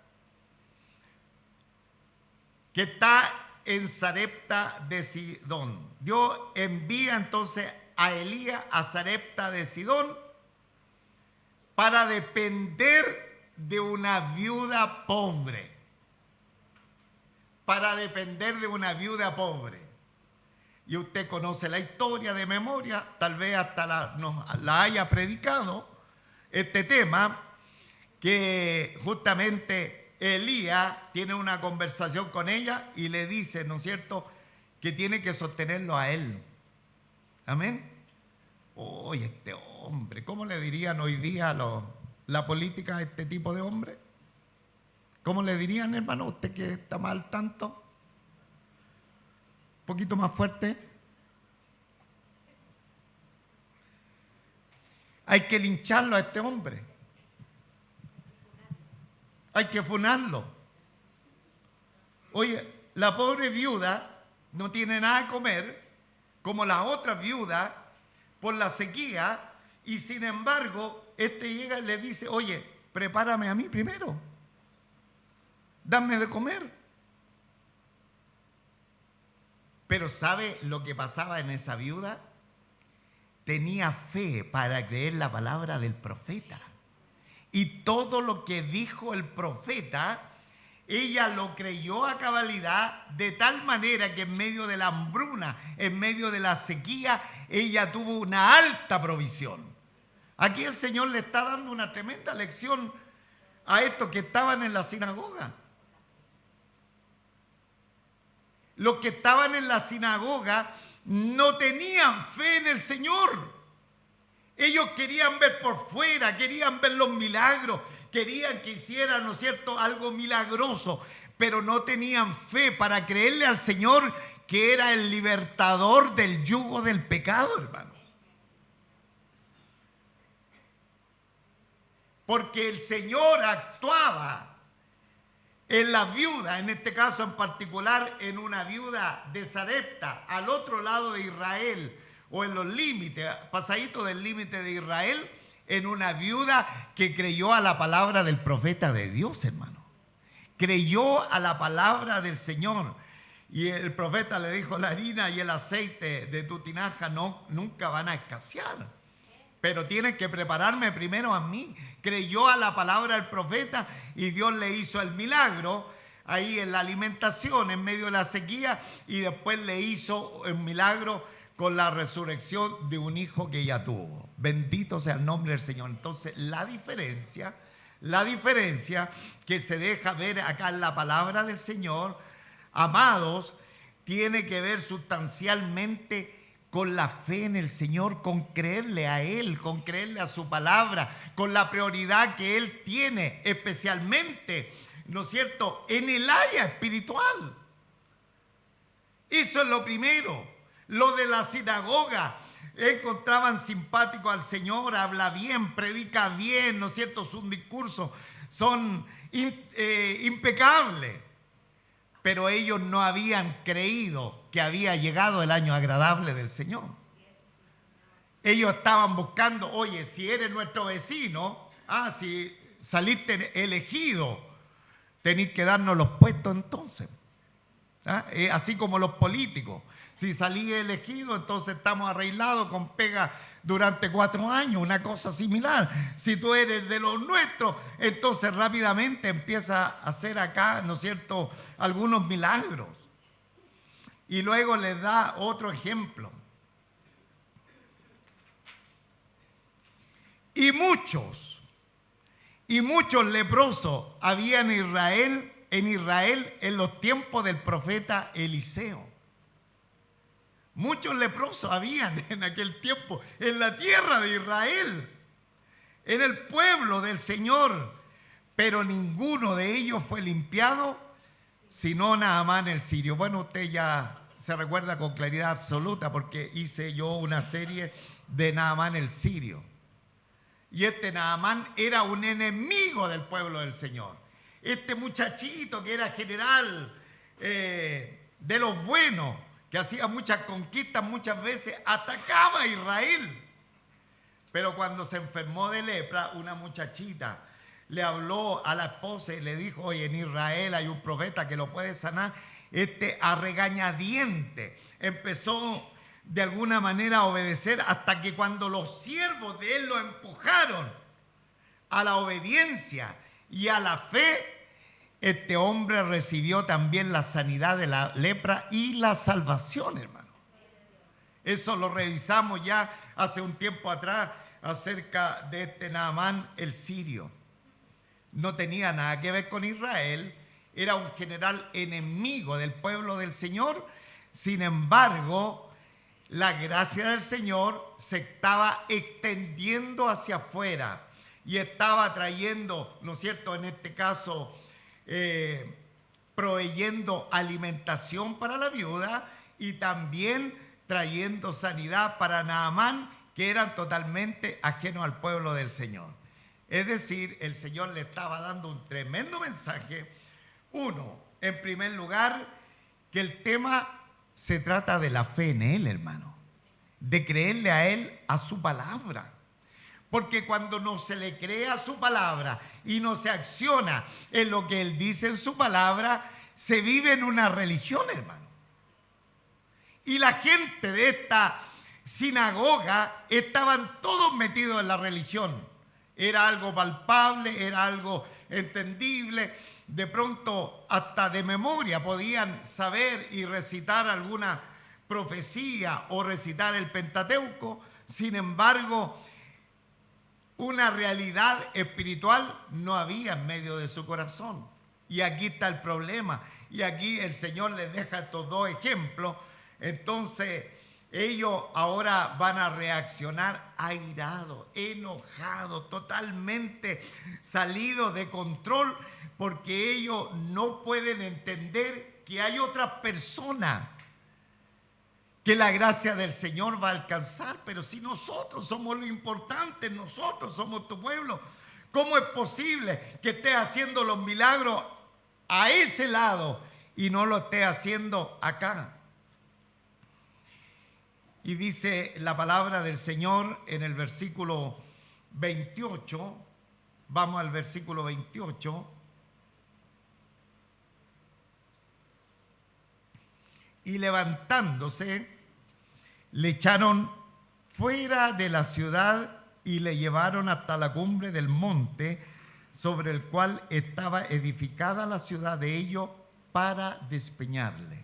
que está en Sarepta de Sidón. Dios envía entonces a Elías a Sarepta de Sidón para depender de una viuda pobre. Para depender de una viuda pobre. Y usted conoce la historia de memoria, tal vez hasta la haya predicado, este tema, que justamente Elías tiene una conversación con ella y le dice, ¿no es cierto?, que tiene que sostenerlo a él. Amén. Oye, este hombre, ¿cómo le dirían hoy día la política a este tipo de hombre? ¿Cómo le dirían, hermano, usted que está mal tanto? Un poquito más fuerte. Hay que lincharlo a este hombre. Hay que funarlo. Oye, la pobre viuda no tiene nada que comer, como la otra viuda, por la sequía, y sin embargo, este llega y le dice, oye, prepárame a mí primero. Dame de comer. Pero ¿sabe lo que pasaba en esa viuda? Tenía fe para creer la palabra del profeta. Y todo lo que dijo el profeta, ella lo creyó a cabalidad, de tal manera que en medio de la hambruna, en medio de la sequía, ella tuvo una alta provisión. Aquí el Señor le está dando una tremenda lección a estos que estaban en la sinagoga. Los que estaban en la sinagoga no tenían fe en el Señor. Ellos querían ver por fuera, querían ver los milagros, querían que hiciera, ¿no es cierto?, algo milagroso, pero no tenían fe para creerle al Señor que era el libertador del yugo del pecado, hermanos. Porque el Señor actuaba en la viuda, en este caso en particular, en una viuda de Sarepta, al otro lado de Israel, o en los límites, pasadito del límite de Israel, en una viuda que creyó a la palabra del profeta de Dios, hermano. Creyó a la palabra del Señor. Y el profeta le dijo, la harina y el aceite de tu tinaja nunca van a escasear. Pero tienes que prepararme primero a mí. Creyó a la palabra del profeta y Dios le hizo el milagro ahí en la alimentación, en medio de la sequía, y después le hizo el milagro con la resurrección de un hijo que ella tuvo. Bendito sea el nombre del Señor. Entonces, la diferencia que se deja ver acá en la palabra del Señor, amados, tiene que ver sustancialmente con la fe en el Señor, con creerle a Él, con creerle a su palabra, con la prioridad que Él tiene, especialmente, ¿no es cierto?, en el área espiritual. Eso es lo primero. Lo de la sinagoga, encontraban simpático al Señor, habla bien, predica bien, ¿no es cierto?, sus discursos son impecables. Pero ellos no habían creído que había llegado el año agradable del Señor. Ellos estaban buscando, oye, si eres nuestro vecino, si saliste elegido, tenéis que darnos los puestos entonces. Así como los políticos. Si salí elegido, entonces estamos arreglados con pega durante 4 años, una cosa similar. Si tú eres de los nuestros, entonces rápidamente empieza a hacer acá, ¿no es cierto?, algunos milagros. Y luego les da otro ejemplo. Y muchos leprosos había en Israel en los tiempos del profeta Eliseo. Muchos leprosos habían en aquel tiempo en la tierra de Israel, en el pueblo del Señor, pero ninguno de ellos fue limpiado, sino Naamán el sirio. Bueno, usted ya se recuerda con claridad absoluta porque hice yo una serie de Naamán el sirio. Y este Naamán era un enemigo del pueblo del Señor. Este muchachito que era general de los buenos, que hacía muchas conquistas, muchas veces atacaba a Israel. Pero cuando se enfermó de lepra, una muchachita le habló a la esposa y le dijo, oye, en Israel hay un profeta que lo puede sanar. A regañadientes empezó de alguna manera a obedecer, hasta que cuando los siervos de él lo empujaron a la obediencia y a la fe, este hombre recibió también la sanidad de la lepra y la salvación, hermano. Eso lo revisamos ya hace un tiempo atrás acerca de este Naamán el sirio. No tenía nada que ver con Israel, era un general enemigo del pueblo del Señor. Sin embargo, la gracia del Señor se estaba extendiendo hacia afuera y estaba trayendo, ¿no es cierto?, en este caso, proveyendo alimentación para la viuda y también trayendo sanidad para Naamán, que eran totalmente ajenos al pueblo del Señor. Es decir, el Señor le estaba dando un tremendo mensaje. Uno, en primer lugar, que el tema se trata de la fe en Él, hermano, de creerle a Él, a su palabra. Porque cuando no se le cree a su palabra y no se acciona en lo que Él dice en su palabra, se vive en una religión, hermano. Y la gente de esta sinagoga estaban todos metidos en la religión. Era algo palpable, era algo entendible. De pronto, hasta de memoria, podían saber y recitar alguna profecía o recitar el Pentateuco. Sin embargo, una realidad espiritual no había en medio de su corazón. Y aquí está el problema. Y aquí el Señor les deja estos dos ejemplos. Entonces, ellos ahora van a reaccionar airados, enojados, totalmente salidos de control, porque ellos no pueden entender que hay otra persona que la gracia del Señor va a alcanzar. Pero si nosotros somos lo importante, nosotros somos tu pueblo, ¿cómo es posible que estés haciendo los milagros a ese lado y no lo estés haciendo acá? Y dice la palabra del Señor en el versículo 28, vamos al versículo 28. y levantándose, le echaron fuera de la ciudad y le llevaron hasta la cumbre del monte sobre el cual estaba edificada la ciudad de ellos para despeñarle.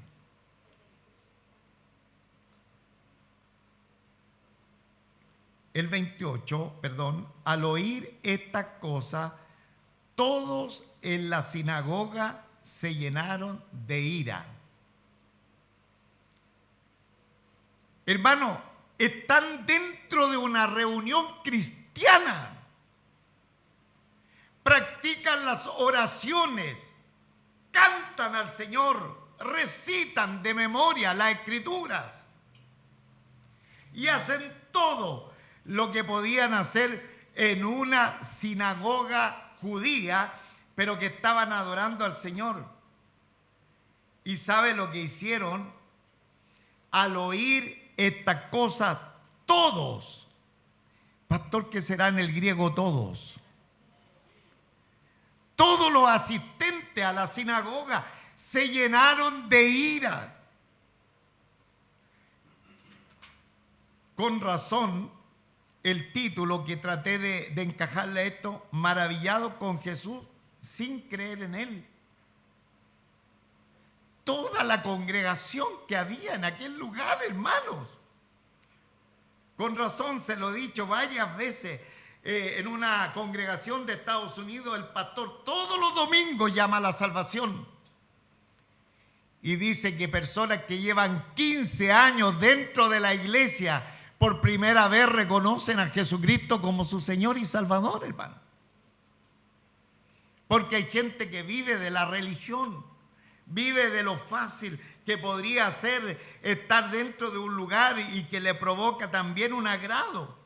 El 28, al oír esta cosa, todos en la sinagoga se llenaron de ira. Hermano, están dentro de una reunión cristiana. Practican las oraciones, cantan al Señor, recitan de memoria las Escrituras y hacen todo lo que podían hacer en una sinagoga judía, pero que estaban adorando al Señor. ¿Y sabe lo que hicieron? Al oír estas cosas, todos, pastor, ¿qué será en el griego todos? Todos los asistentes a la sinagoga se llenaron de ira. Con razón, el título que traté de encajarle a esto, maravillado con Jesús sin creer en Él. Toda la congregación que había en aquel lugar, hermanos. Con razón se lo he dicho varias veces, en una congregación de Estados Unidos, el pastor todos los domingos llama a la salvación. Y dice que personas que llevan 15 años dentro de la iglesia, por primera vez reconocen a Jesucristo como su Señor y Salvador, hermano. Porque hay gente que vive de la religión, vive de lo fácil que podría ser estar dentro de un lugar y que le provoca también un agrado.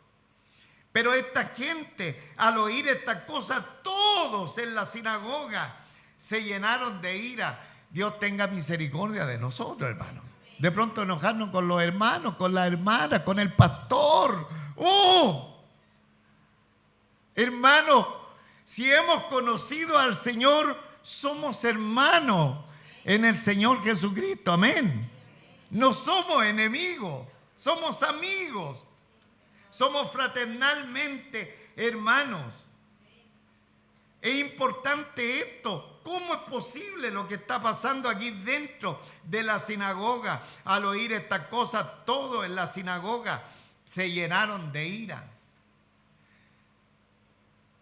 Pero esta gente, al oír estas cosas, todos en la sinagoga se llenaron de ira. Dios tenga misericordia de nosotros, hermano. De pronto enojarnos con los hermanos, con las hermanas, con el pastor. ¡Oh! Hermano, si hemos conocido al Señor, somos hermanos en el Señor Jesucristo. Amén. No somos enemigos, somos amigos. Somos fraternalmente hermanos. Es importante esto. ¿Cómo es posible lo que está pasando aquí dentro de la sinagoga? Al oír estas cosas, todos en la sinagoga se llenaron de ira.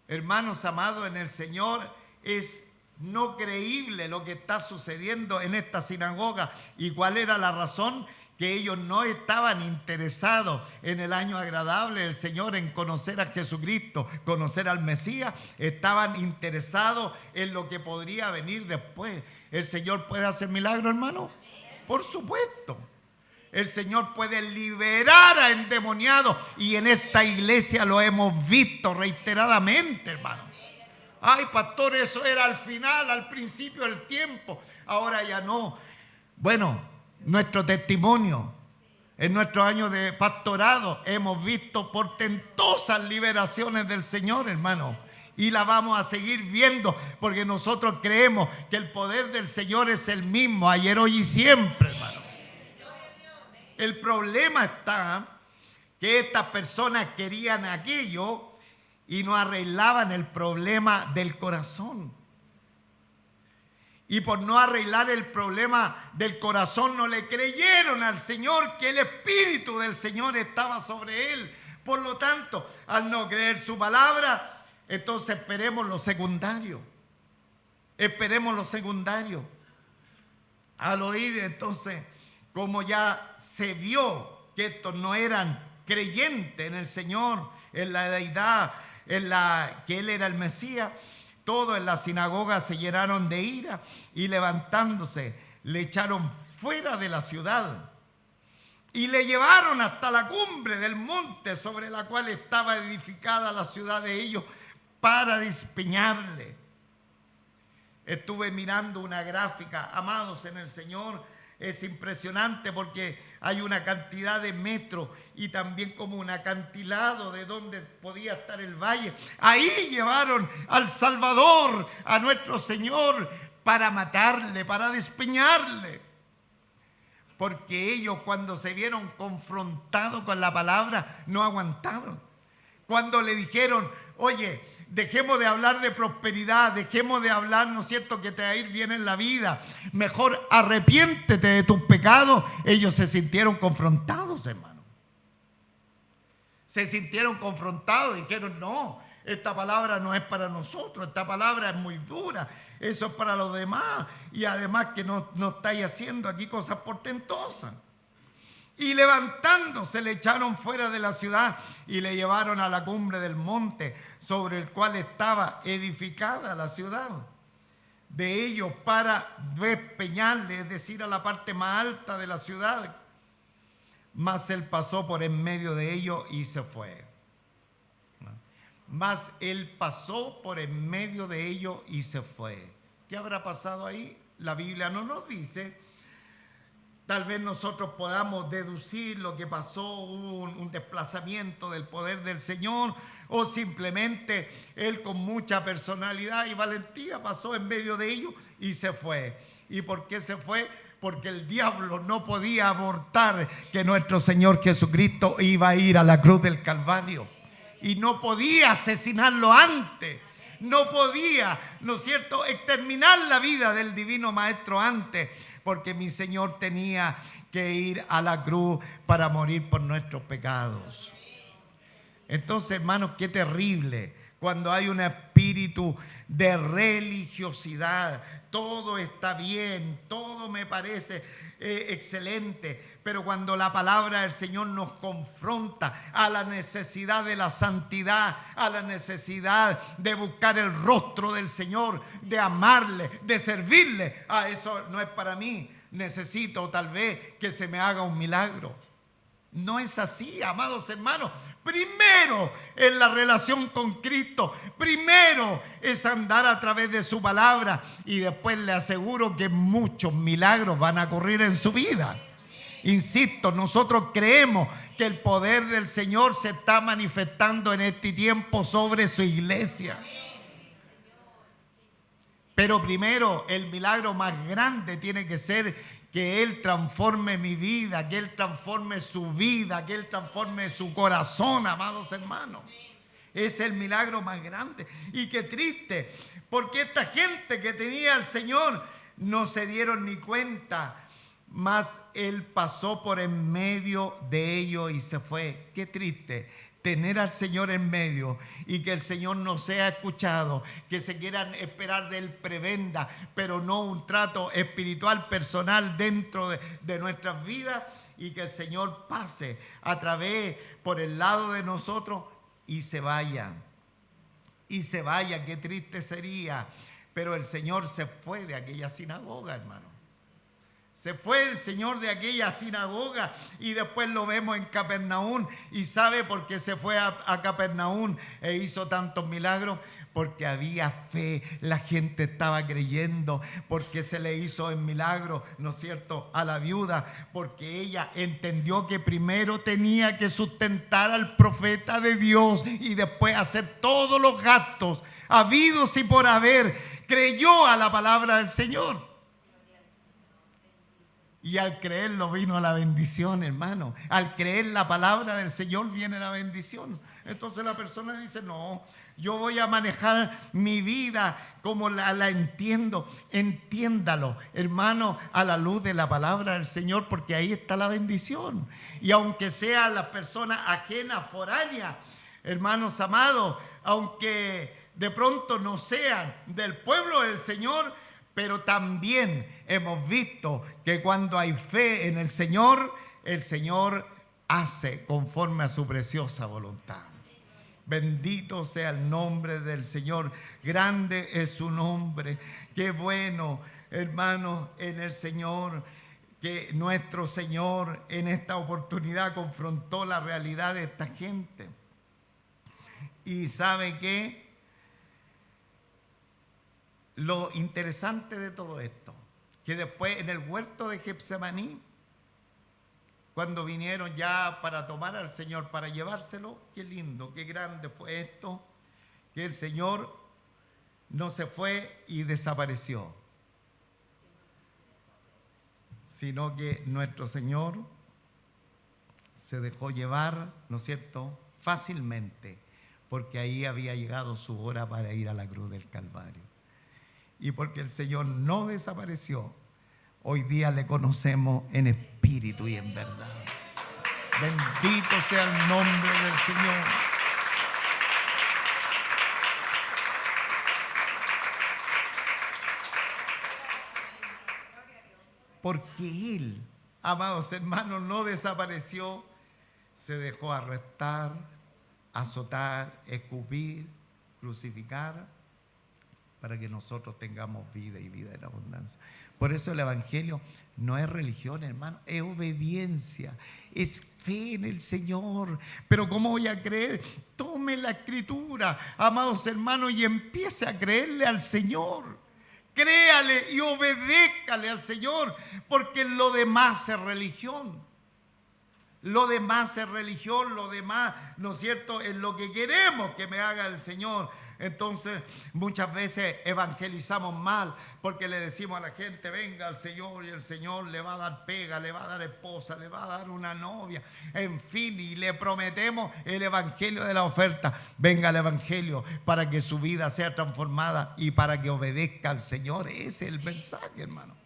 Hermanos amados en el Señor, es no creíble lo que está sucediendo en esta sinagoga. ¿Y cuál era la razón? Que ellos no estaban interesados en el año agradable del Señor, en conocer a Jesucristo, conocer al Mesías. Estaban interesados en lo que podría venir después. ¿El Señor puede hacer milagros, hermano? Por supuesto. El Señor puede liberar a endemoniados y en esta iglesia lo hemos visto reiteradamente, hermano. Ay, pastor, eso era al final, al principio del tiempo. Ahora ya no. Bueno, nuestro testimonio, en nuestros años de pastorado, hemos visto portentosas liberaciones del Señor, hermano. Y la vamos a seguir viendo porque nosotros creemos que el poder del Señor es el mismo, ayer, hoy y siempre, hermano. El problema está que estas personas querían aquello y no arreglaban el problema del corazón. Y por no arreglar el problema del corazón no le creyeron al Señor que el Espíritu del Señor estaba sobre él. Por lo tanto, al no creer su palabra, entonces esperemos lo secundario. Esperemos lo secundario. Al oír entonces, como ya se vio que estos no eran creyentes en el Señor, en la deidad, que Él era el Mesías, todos en la sinagoga se llenaron de ira y levantándose le echaron fuera de la ciudad y le llevaron hasta la cumbre del monte sobre la cual estaba edificada la ciudad de ellos para despeñarle. Estuve mirando una gráfica, amados en el Señor, es impresionante porque hay una cantidad de metros y también como un acantilado de donde podía estar el valle. Ahí llevaron al Salvador, a nuestro Señor, para matarle, para despeñarle. porque ellos cuando se vieron confrontados con la palabra no aguantaron. Cuando le dijeron, oye, dejemos de hablar de prosperidad, dejemos de hablar, ¿no es cierto?, que te va a ir bien en la vida, mejor arrepiéntete de tus pecados. Ellos se sintieron confrontados, hermano. Se sintieron confrontados, dijeron, no, esta palabra no es para nosotros, esta palabra es muy dura, eso es para los demás, y además que no estáis haciendo aquí cosas portentosas. Y levantándose le echaron fuera de la ciudad y le llevaron a la cumbre del monte sobre el cual estaba edificada la ciudad. De ellos para despeñarle, es decir, a la parte más alta de la ciudad. Mas él pasó por en medio de ellos y se fue. Mas él pasó por en medio de ellos y se fue. ¿Qué habrá pasado ahí? La Biblia no nos dice. Tal vez nosotros podamos deducir lo que pasó, un desplazamiento del poder del Señor, o simplemente Él con mucha personalidad y valentía pasó en medio de ellos y se fue. ¿Y por qué se fue? Porque el diablo no podía abortar que nuestro Señor Jesucristo iba a ir a la cruz del Calvario. Y no podía asesinarlo antes. No podía, ¿no es cierto?, exterminar la vida del divino Maestro antes. Porque mi Señor tenía que ir a la cruz para morir por nuestros pecados. Entonces, hermanos, qué terrible cuando hay un espíritu de religiosidad. Todo está bien, todo me parece excelente, pero cuando la palabra del Señor nos confronta a la necesidad de la santidad, a la necesidad de buscar el rostro del Señor, de amarle, de servirle, eso no es para mí, necesito tal vez que se me haga un milagro. No es así, amados hermanos. Primero es la relación con Cristo, primero es andar a través de su palabra, y después le aseguro que muchos milagros van a ocurrir en su vida. Insisto, nosotros creemos que el poder del Señor se está manifestando en este tiempo sobre su iglesia. Pero primero, el milagro más grande tiene que ser que Él transforme mi vida, que Él transforme su vida, que Él transforme su corazón, amados hermanos. Es el milagro más grande. Y qué triste, porque esta gente que tenía al Señor no se dieron ni cuenta, mas Él pasó por en medio de ellos y se fue. Qué triste tener al Señor en medio y que el Señor no sea escuchado, que se quieran esperar de Él prebenda, pero no un trato espiritual personal dentro de nuestras vidas, y que el Señor pase a través, por el lado de nosotros y se vaya. Y se vaya, qué triste sería. Pero el Señor se fue de aquella sinagoga, hermano. Se fue el Señor de aquella sinagoga y después lo vemos en Capernaum. ¿Y sabe por qué se fue a Capernaum e hizo tantos milagros? Porque había fe, la gente estaba creyendo, porque se le hizo el milagro, ¿no es cierto?, a la viuda, porque ella entendió que primero tenía que sustentar al profeta de Dios y después hacer todos los gastos habidos y por haber. Creyó a la palabra del Señor. Y al creerlo vino la bendición, hermano. Al creer la palabra del Señor viene la bendición. Entonces la persona dice, no, yo voy a manejar mi vida como la entiendo. Entiéndalo, hermano, a la luz de la palabra del Señor, porque ahí está la bendición. Y aunque sean las personas ajenas, foráneas, hermanos amados, aunque de pronto no sean del pueblo del Señor, pero también hemos visto que cuando hay fe en el Señor hace conforme a su preciosa voluntad. Bendito sea el nombre del Señor. Grande es su nombre. Qué bueno, hermanos, en el Señor, que nuestro Señor en esta oportunidad confrontó la realidad de esta gente. Y ¿sabe qué? Lo interesante de todo esto, que después en el huerto de Getsemaní, cuando vinieron ya para tomar al Señor, para llevárselo, qué lindo, qué grande fue esto, que el Señor no se fue y desapareció. sino que nuestro Señor se dejó llevar, ¿no es cierto?, fácilmente, porque ahí había llegado su hora para ir a la cruz del Calvario. Y porque el Señor no desapareció, hoy día le conocemos en espíritu y en verdad. Bendito sea el nombre del Señor. Porque Él, amados hermanos, no desapareció, se dejó arrestar, azotar, escupir, crucificar, para que nosotros tengamos vida y vida en abundancia. Por eso el Evangelio no es religión, hermano, es obediencia, es fe en el Señor. Pero ¿cómo voy a creer? Tome la Escritura, amados hermanos, y empiece a creerle al Señor. Créale y obedézcale al Señor, porque lo demás es religión. Lo demás es religión, lo demás, ¿no es cierto?, es lo que queremos que me haga el Señor. Entonces, muchas veces evangelizamos mal, porque le decimos a la gente, venga al Señor, y el Señor le va a dar pega, le va a dar esposa, le va a dar una novia, en fin, y le prometemos el evangelio de la oferta. Venga al evangelio para que su vida sea transformada y para que obedezca al Señor. Ese es el mensaje, hermano.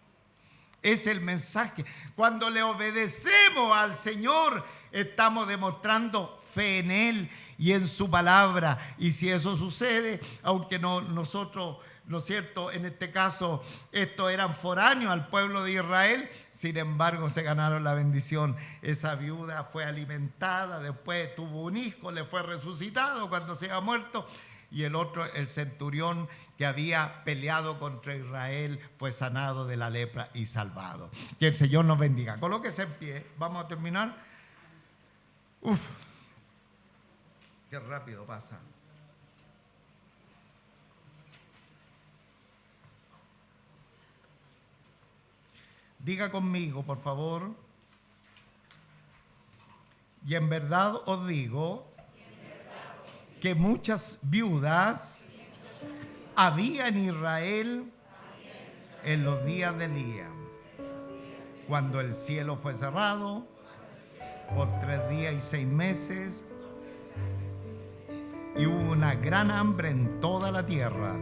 Es el mensaje. Cuando le obedecemos al Señor, estamos demostrando fe en Él y en su palabra. Y si eso sucede, aunque nosotros, ¿no es cierto?, en este caso, estos eran foráneos al pueblo de Israel, sin embargo, se ganaron la bendición. Esa viuda fue alimentada, después tuvo un hijo, le fue resucitado cuando se había muerto. Y el otro, el centurión que había peleado contra Israel, fue sanado de la lepra y salvado. Que el Señor nos bendiga. Colóquese en pie. Vamos a terminar. Uf, qué rápido pasa. Diga conmigo, por favor. Y en verdad os digo que muchas viudas había en Israel en los días de Elías, cuando el cielo fue cerrado por 3 días y 6 meses, y hubo una gran hambre en toda la tierra.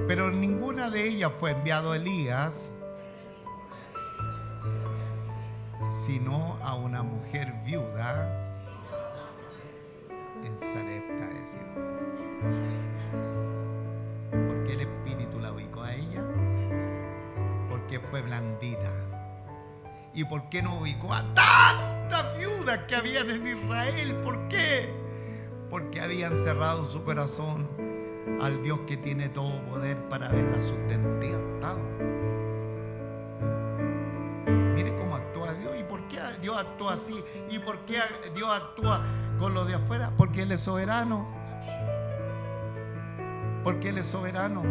Pero ninguna de ellas fue enviado Elías, sino a una mujer viuda en Sarepta de Sidón. ¿Por qué el Espíritu la ubicó a ella? Porque fue blandita. ¿Y por qué no ubicó a tantas viudas que habían en Israel? ¿Por qué? Porque habían cerrado su corazón al Dios que tiene todo poder para verla sustentado. Mire cómo actúa Dios. ¿Y por qué Dios actúa así? ¿Y por qué Dios actúa con lo de afuera? Porque Él es soberano. Porque Él es soberano.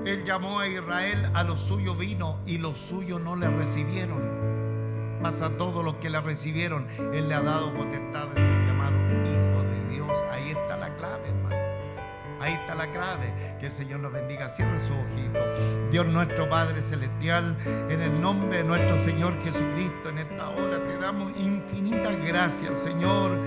Él llamó a Israel, a los suyos vino y los suyos no le recibieron. Mas a todos los que le recibieron, Él le ha dado potestad de ser llamado hijo de Dios. Ahí está la clave, hermano. Ahí está la clave. Que el Señor nos bendiga. Cierre sus ojitos. Dios nuestro Padre Celestial, en el nombre de nuestro Señor Jesucristo, en esta hora te damos infinitas gracias, Señor,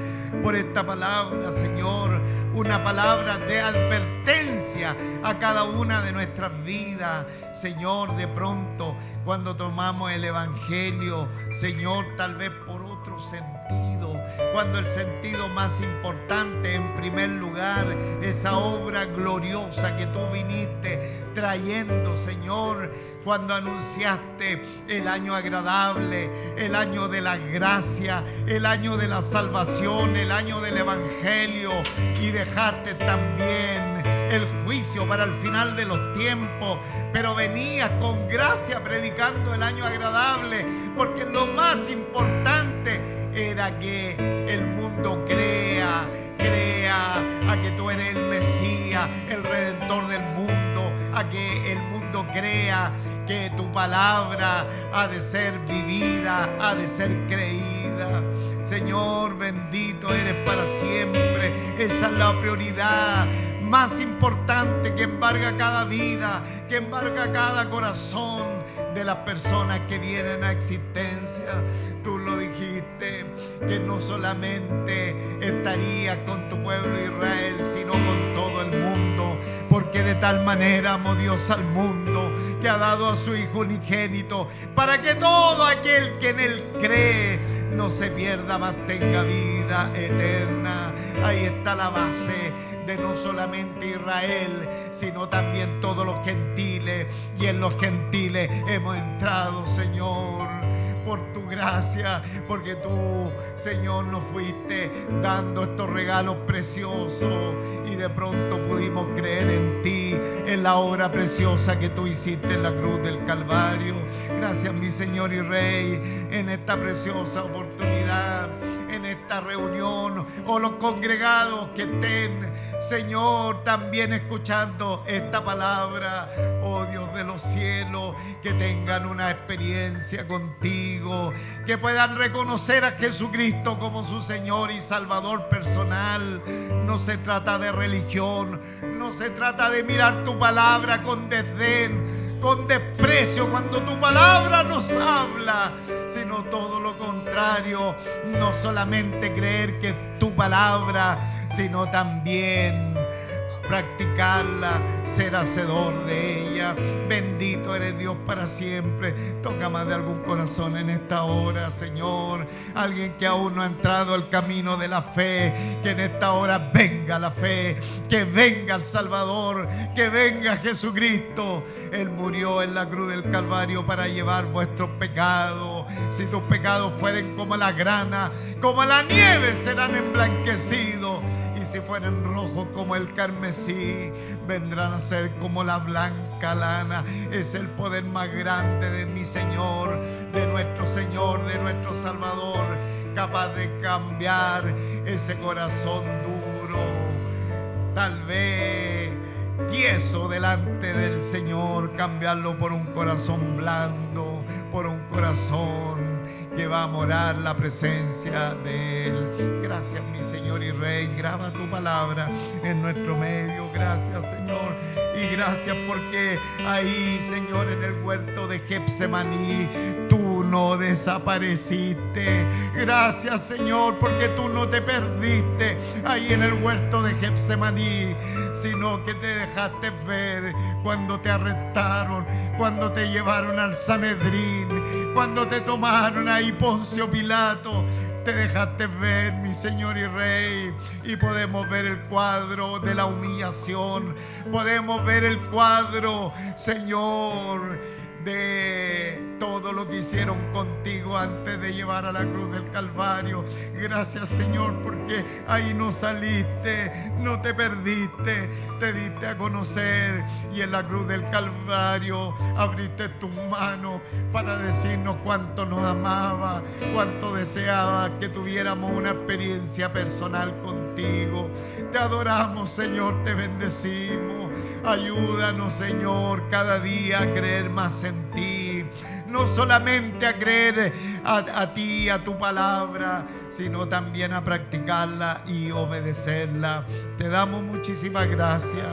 por esta palabra, Señor. Una palabra de advertencia a cada una de nuestras vidas, Señor. De pronto, cuando tomamos el Evangelio, Señor, tal vez por otro sentido, cuando el sentido más importante, en primer lugar, esa obra gloriosa que tú viniste trayendo, Señor, cuando anunciaste el año agradable, el año de la gracia, el año de la salvación, el año del Evangelio, y dejaste también el juicio para el final de los tiempos, pero venías con gracia predicando el año agradable, porque lo más importante era que el mundo crea a que tú eres el Mesías, el Redentor del mundo, a que el mundo crea que tu palabra ha de ser vivida, ha de ser creída. Señor, bendito eres para siempre. Esa es la prioridad más importante que embarga cada vida, que embarga cada corazón de las personas que vienen a existencia. Tú lo dijiste, que no solamente estaría con tu pueblo Israel, sino con todo el mundo, porque de tal manera amó Dios al mundo, que ha dado a su Hijo unigénito, para que todo aquel que en Él cree no se pierda, mas tenga vida eterna. Ahí está la base de no solamente Israel, sino también todos los gentiles. Y en los gentiles hemos entrado, Señor, por tu gracia, porque tú, Señor, nos fuiste dando estos regalos preciosos y de pronto pudimos creer en ti, en la obra preciosa que tú hiciste en la cruz del Calvario. Gracias, mi Señor y Rey, en esta preciosa oportunidad, en esta reunión, o los congregados que estén, Señor, también escuchando esta palabra, oh Dios de los cielos, que tengan una experiencia contigo, que puedan reconocer a Jesucristo como su Señor y Salvador personal. No se trata de religión, no se trata de mirar tu palabra con desdén, con desprecio cuando tu palabra nos habla, sino todo lo contrario. No solamente creer que es tu palabra, sino también practicarla, ser hacedor de ella. Bendito eres Dios para siempre. Toca más de algún corazón en esta hora, Señor. Alguien que aún no ha entrado al camino de la fe, que en esta hora venga la fe, que venga el Salvador, que venga Jesucristo. Él murió en la cruz del Calvario para llevar vuestros pecados. Si tus pecados fueren como la grana, como la nieve, serán emblanquecidos. Y si fueren rojos como el carmesí, vendrán a ser como la blanca lana. Es el poder más grande de mi Señor, de nuestro Señor, de nuestro Salvador, capaz de cambiar ese corazón duro, tal vez tieso delante del Señor, cambiarlo por un corazón blando, por un corazón que va a morar la presencia de Él. Gracias, mi Señor y Rey. Graba tu palabra en nuestro medio. Gracias, Señor. Y gracias porque ahí, Señor, en el huerto de Getsemaní, tú no desapareciste. Gracias, Señor, porque tú no te perdiste ahí en el huerto de Getsemaní, sino que te dejaste ver cuando te arrestaron, cuando te llevaron al Sanedrín, cuando te tomaron ahí Poncio Pilato. Te dejaste ver, mi Señor y Rey, y podemos ver el cuadro de la humillación. Podemos ver el cuadro, Señor, de todo lo que hicieron contigo antes de llevar a la cruz del Calvario. Gracias, Señor, porque ahí no saliste, no te perdiste, te diste a conocer, y en la cruz del Calvario abriste tus manos para decirnos cuánto nos amaba, cuánto deseaba que tuviéramos una experiencia personal contigo. Te adoramos, Señor, te bendecimos. Ayúdanos, Señor, cada día a creer más en ti. No solamente a creer a ti, a tu palabra, sino también a practicarla y obedecerla. Te damos muchísimas gracias.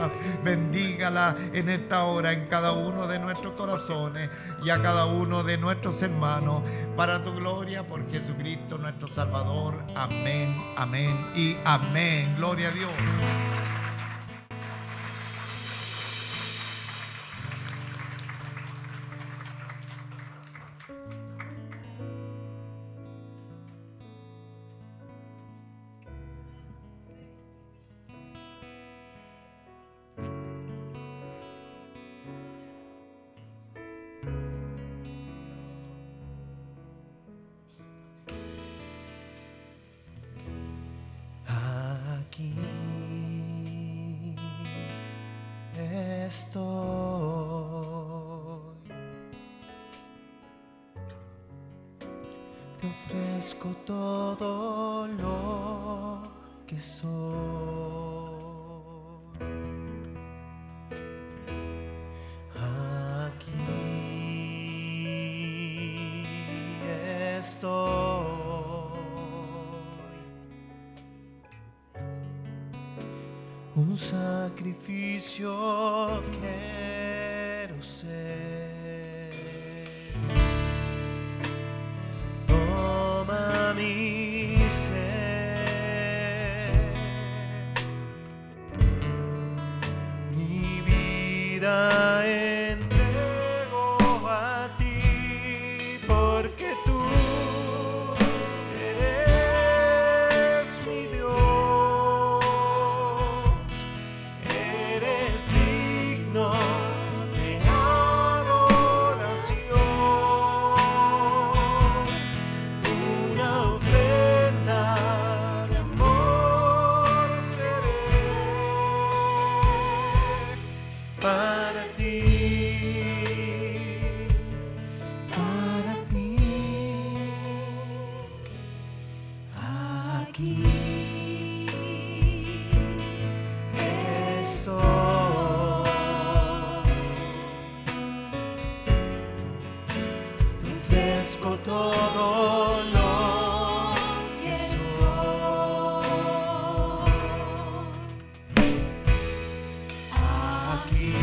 Bendígala en esta hora en cada uno de nuestros corazones y a cada uno de nuestros hermanos, para tu gloria, por Jesucristo nuestro Salvador. Amén, amén y amén. Gloria a Dios. Te ofrezco todo lo que soy. Aquí estoy. Un un sacrificio quiero ser. Toma mi ser, mi vida entrego a ti, porque tú eres mi Dios, eres digno de adoración, una ofrenda de amor seré para ti, aquí estoy. Te ofrezco todo lo que soy. Aquí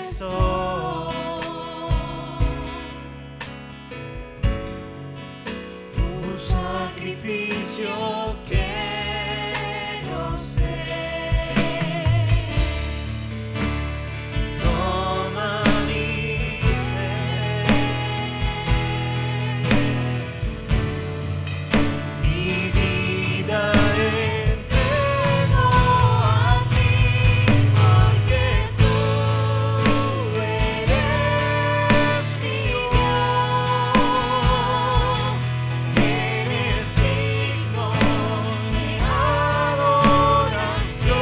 estoy. Un sacrificio quiero ser. Toma mi ser, mi vida entrego a ti, porque tú eres mi Dios, eres digno de adoración,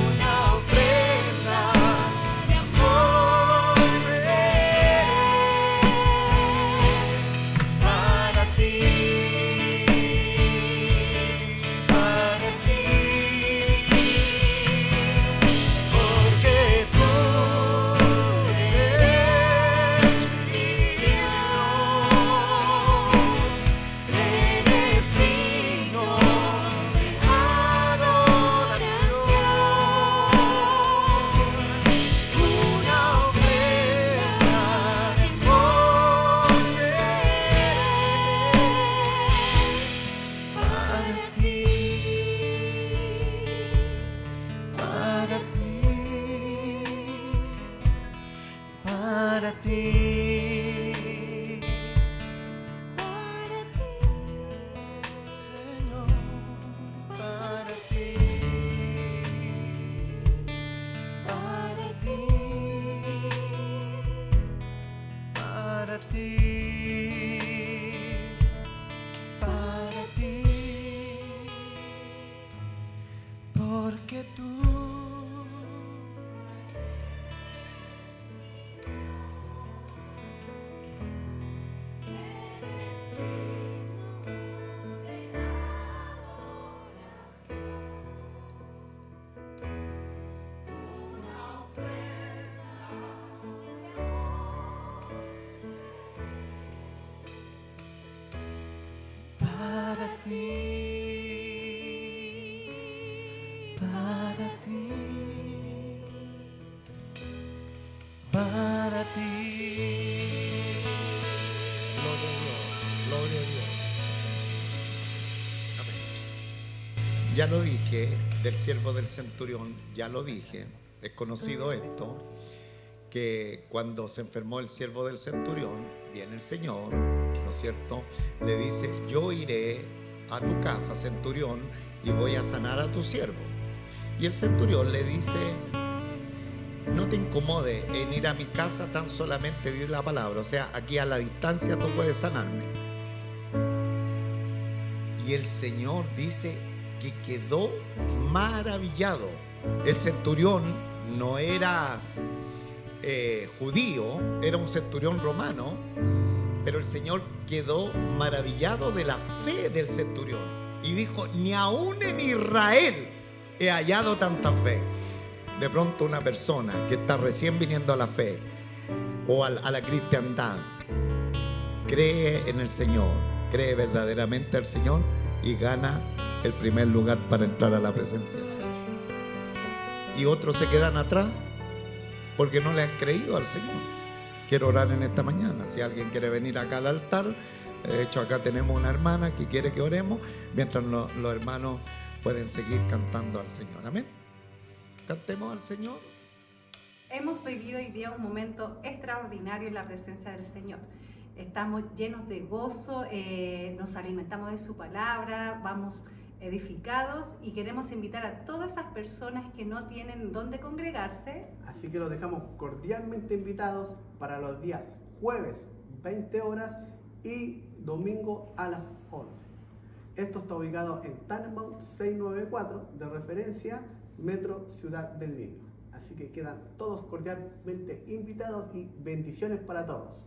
una ofrenda de amor seré para ti, porque tú eres mi Dios, eres digno de adoración, una ofrenda de amor seré para ti, para ti, para ti, Señor, para ti, para ti, para ti, para ti, porque tú para ti, para ti, para ti. Gloria a Dios, gloria a Dios. Amén. Ya lo dije del siervo del centurión, ya lo dije, es conocido esto, que cuando se enfermó el siervo del centurión, viene el Señor, ¿no es cierto? Le dice: yo iré a tu casa, centurión, y voy a sanar a tu siervo. Y el centurión le dice: no te incomode en ir a mi casa, tan solamente di la palabra, o sea, aquí a la distancia tú puedes sanarme. Y el Señor dice que quedó maravillado. El centurión no era judío, era un centurión romano, pero el Señor quedó maravillado de la fe del centurión y dijo: ni aún en Israel he hallado tanta fe. De pronto una persona que está recién viniendo a la fe o a la cristiandad cree en el Señor, cree verdaderamente al Señor y gana el primer lugar para entrar a la presencia del Señor. Y otros se quedan atrás porque no le han creído al Señor. Quiero orar en esta mañana. Si alguien quiere venir acá al altar, de hecho acá tenemos una hermana que quiere que oremos, mientras los hermanos pueden seguir cantando al Señor. Amén. Cantemos al Señor. Hemos vivido hoy día un momento extraordinario en la presencia del Señor. Estamos llenos de gozo, nos alimentamos de su palabra, vamos edificados y queremos invitar a todas esas personas que no tienen dónde congregarse. Así que los dejamos cordialmente invitados para los días jueves 20 horas y domingo a las 11. Esto está ubicado en Tannenbaum 694, de referencia Metro Ciudad del Niño. Así que quedan todos cordialmente invitados y bendiciones para todos.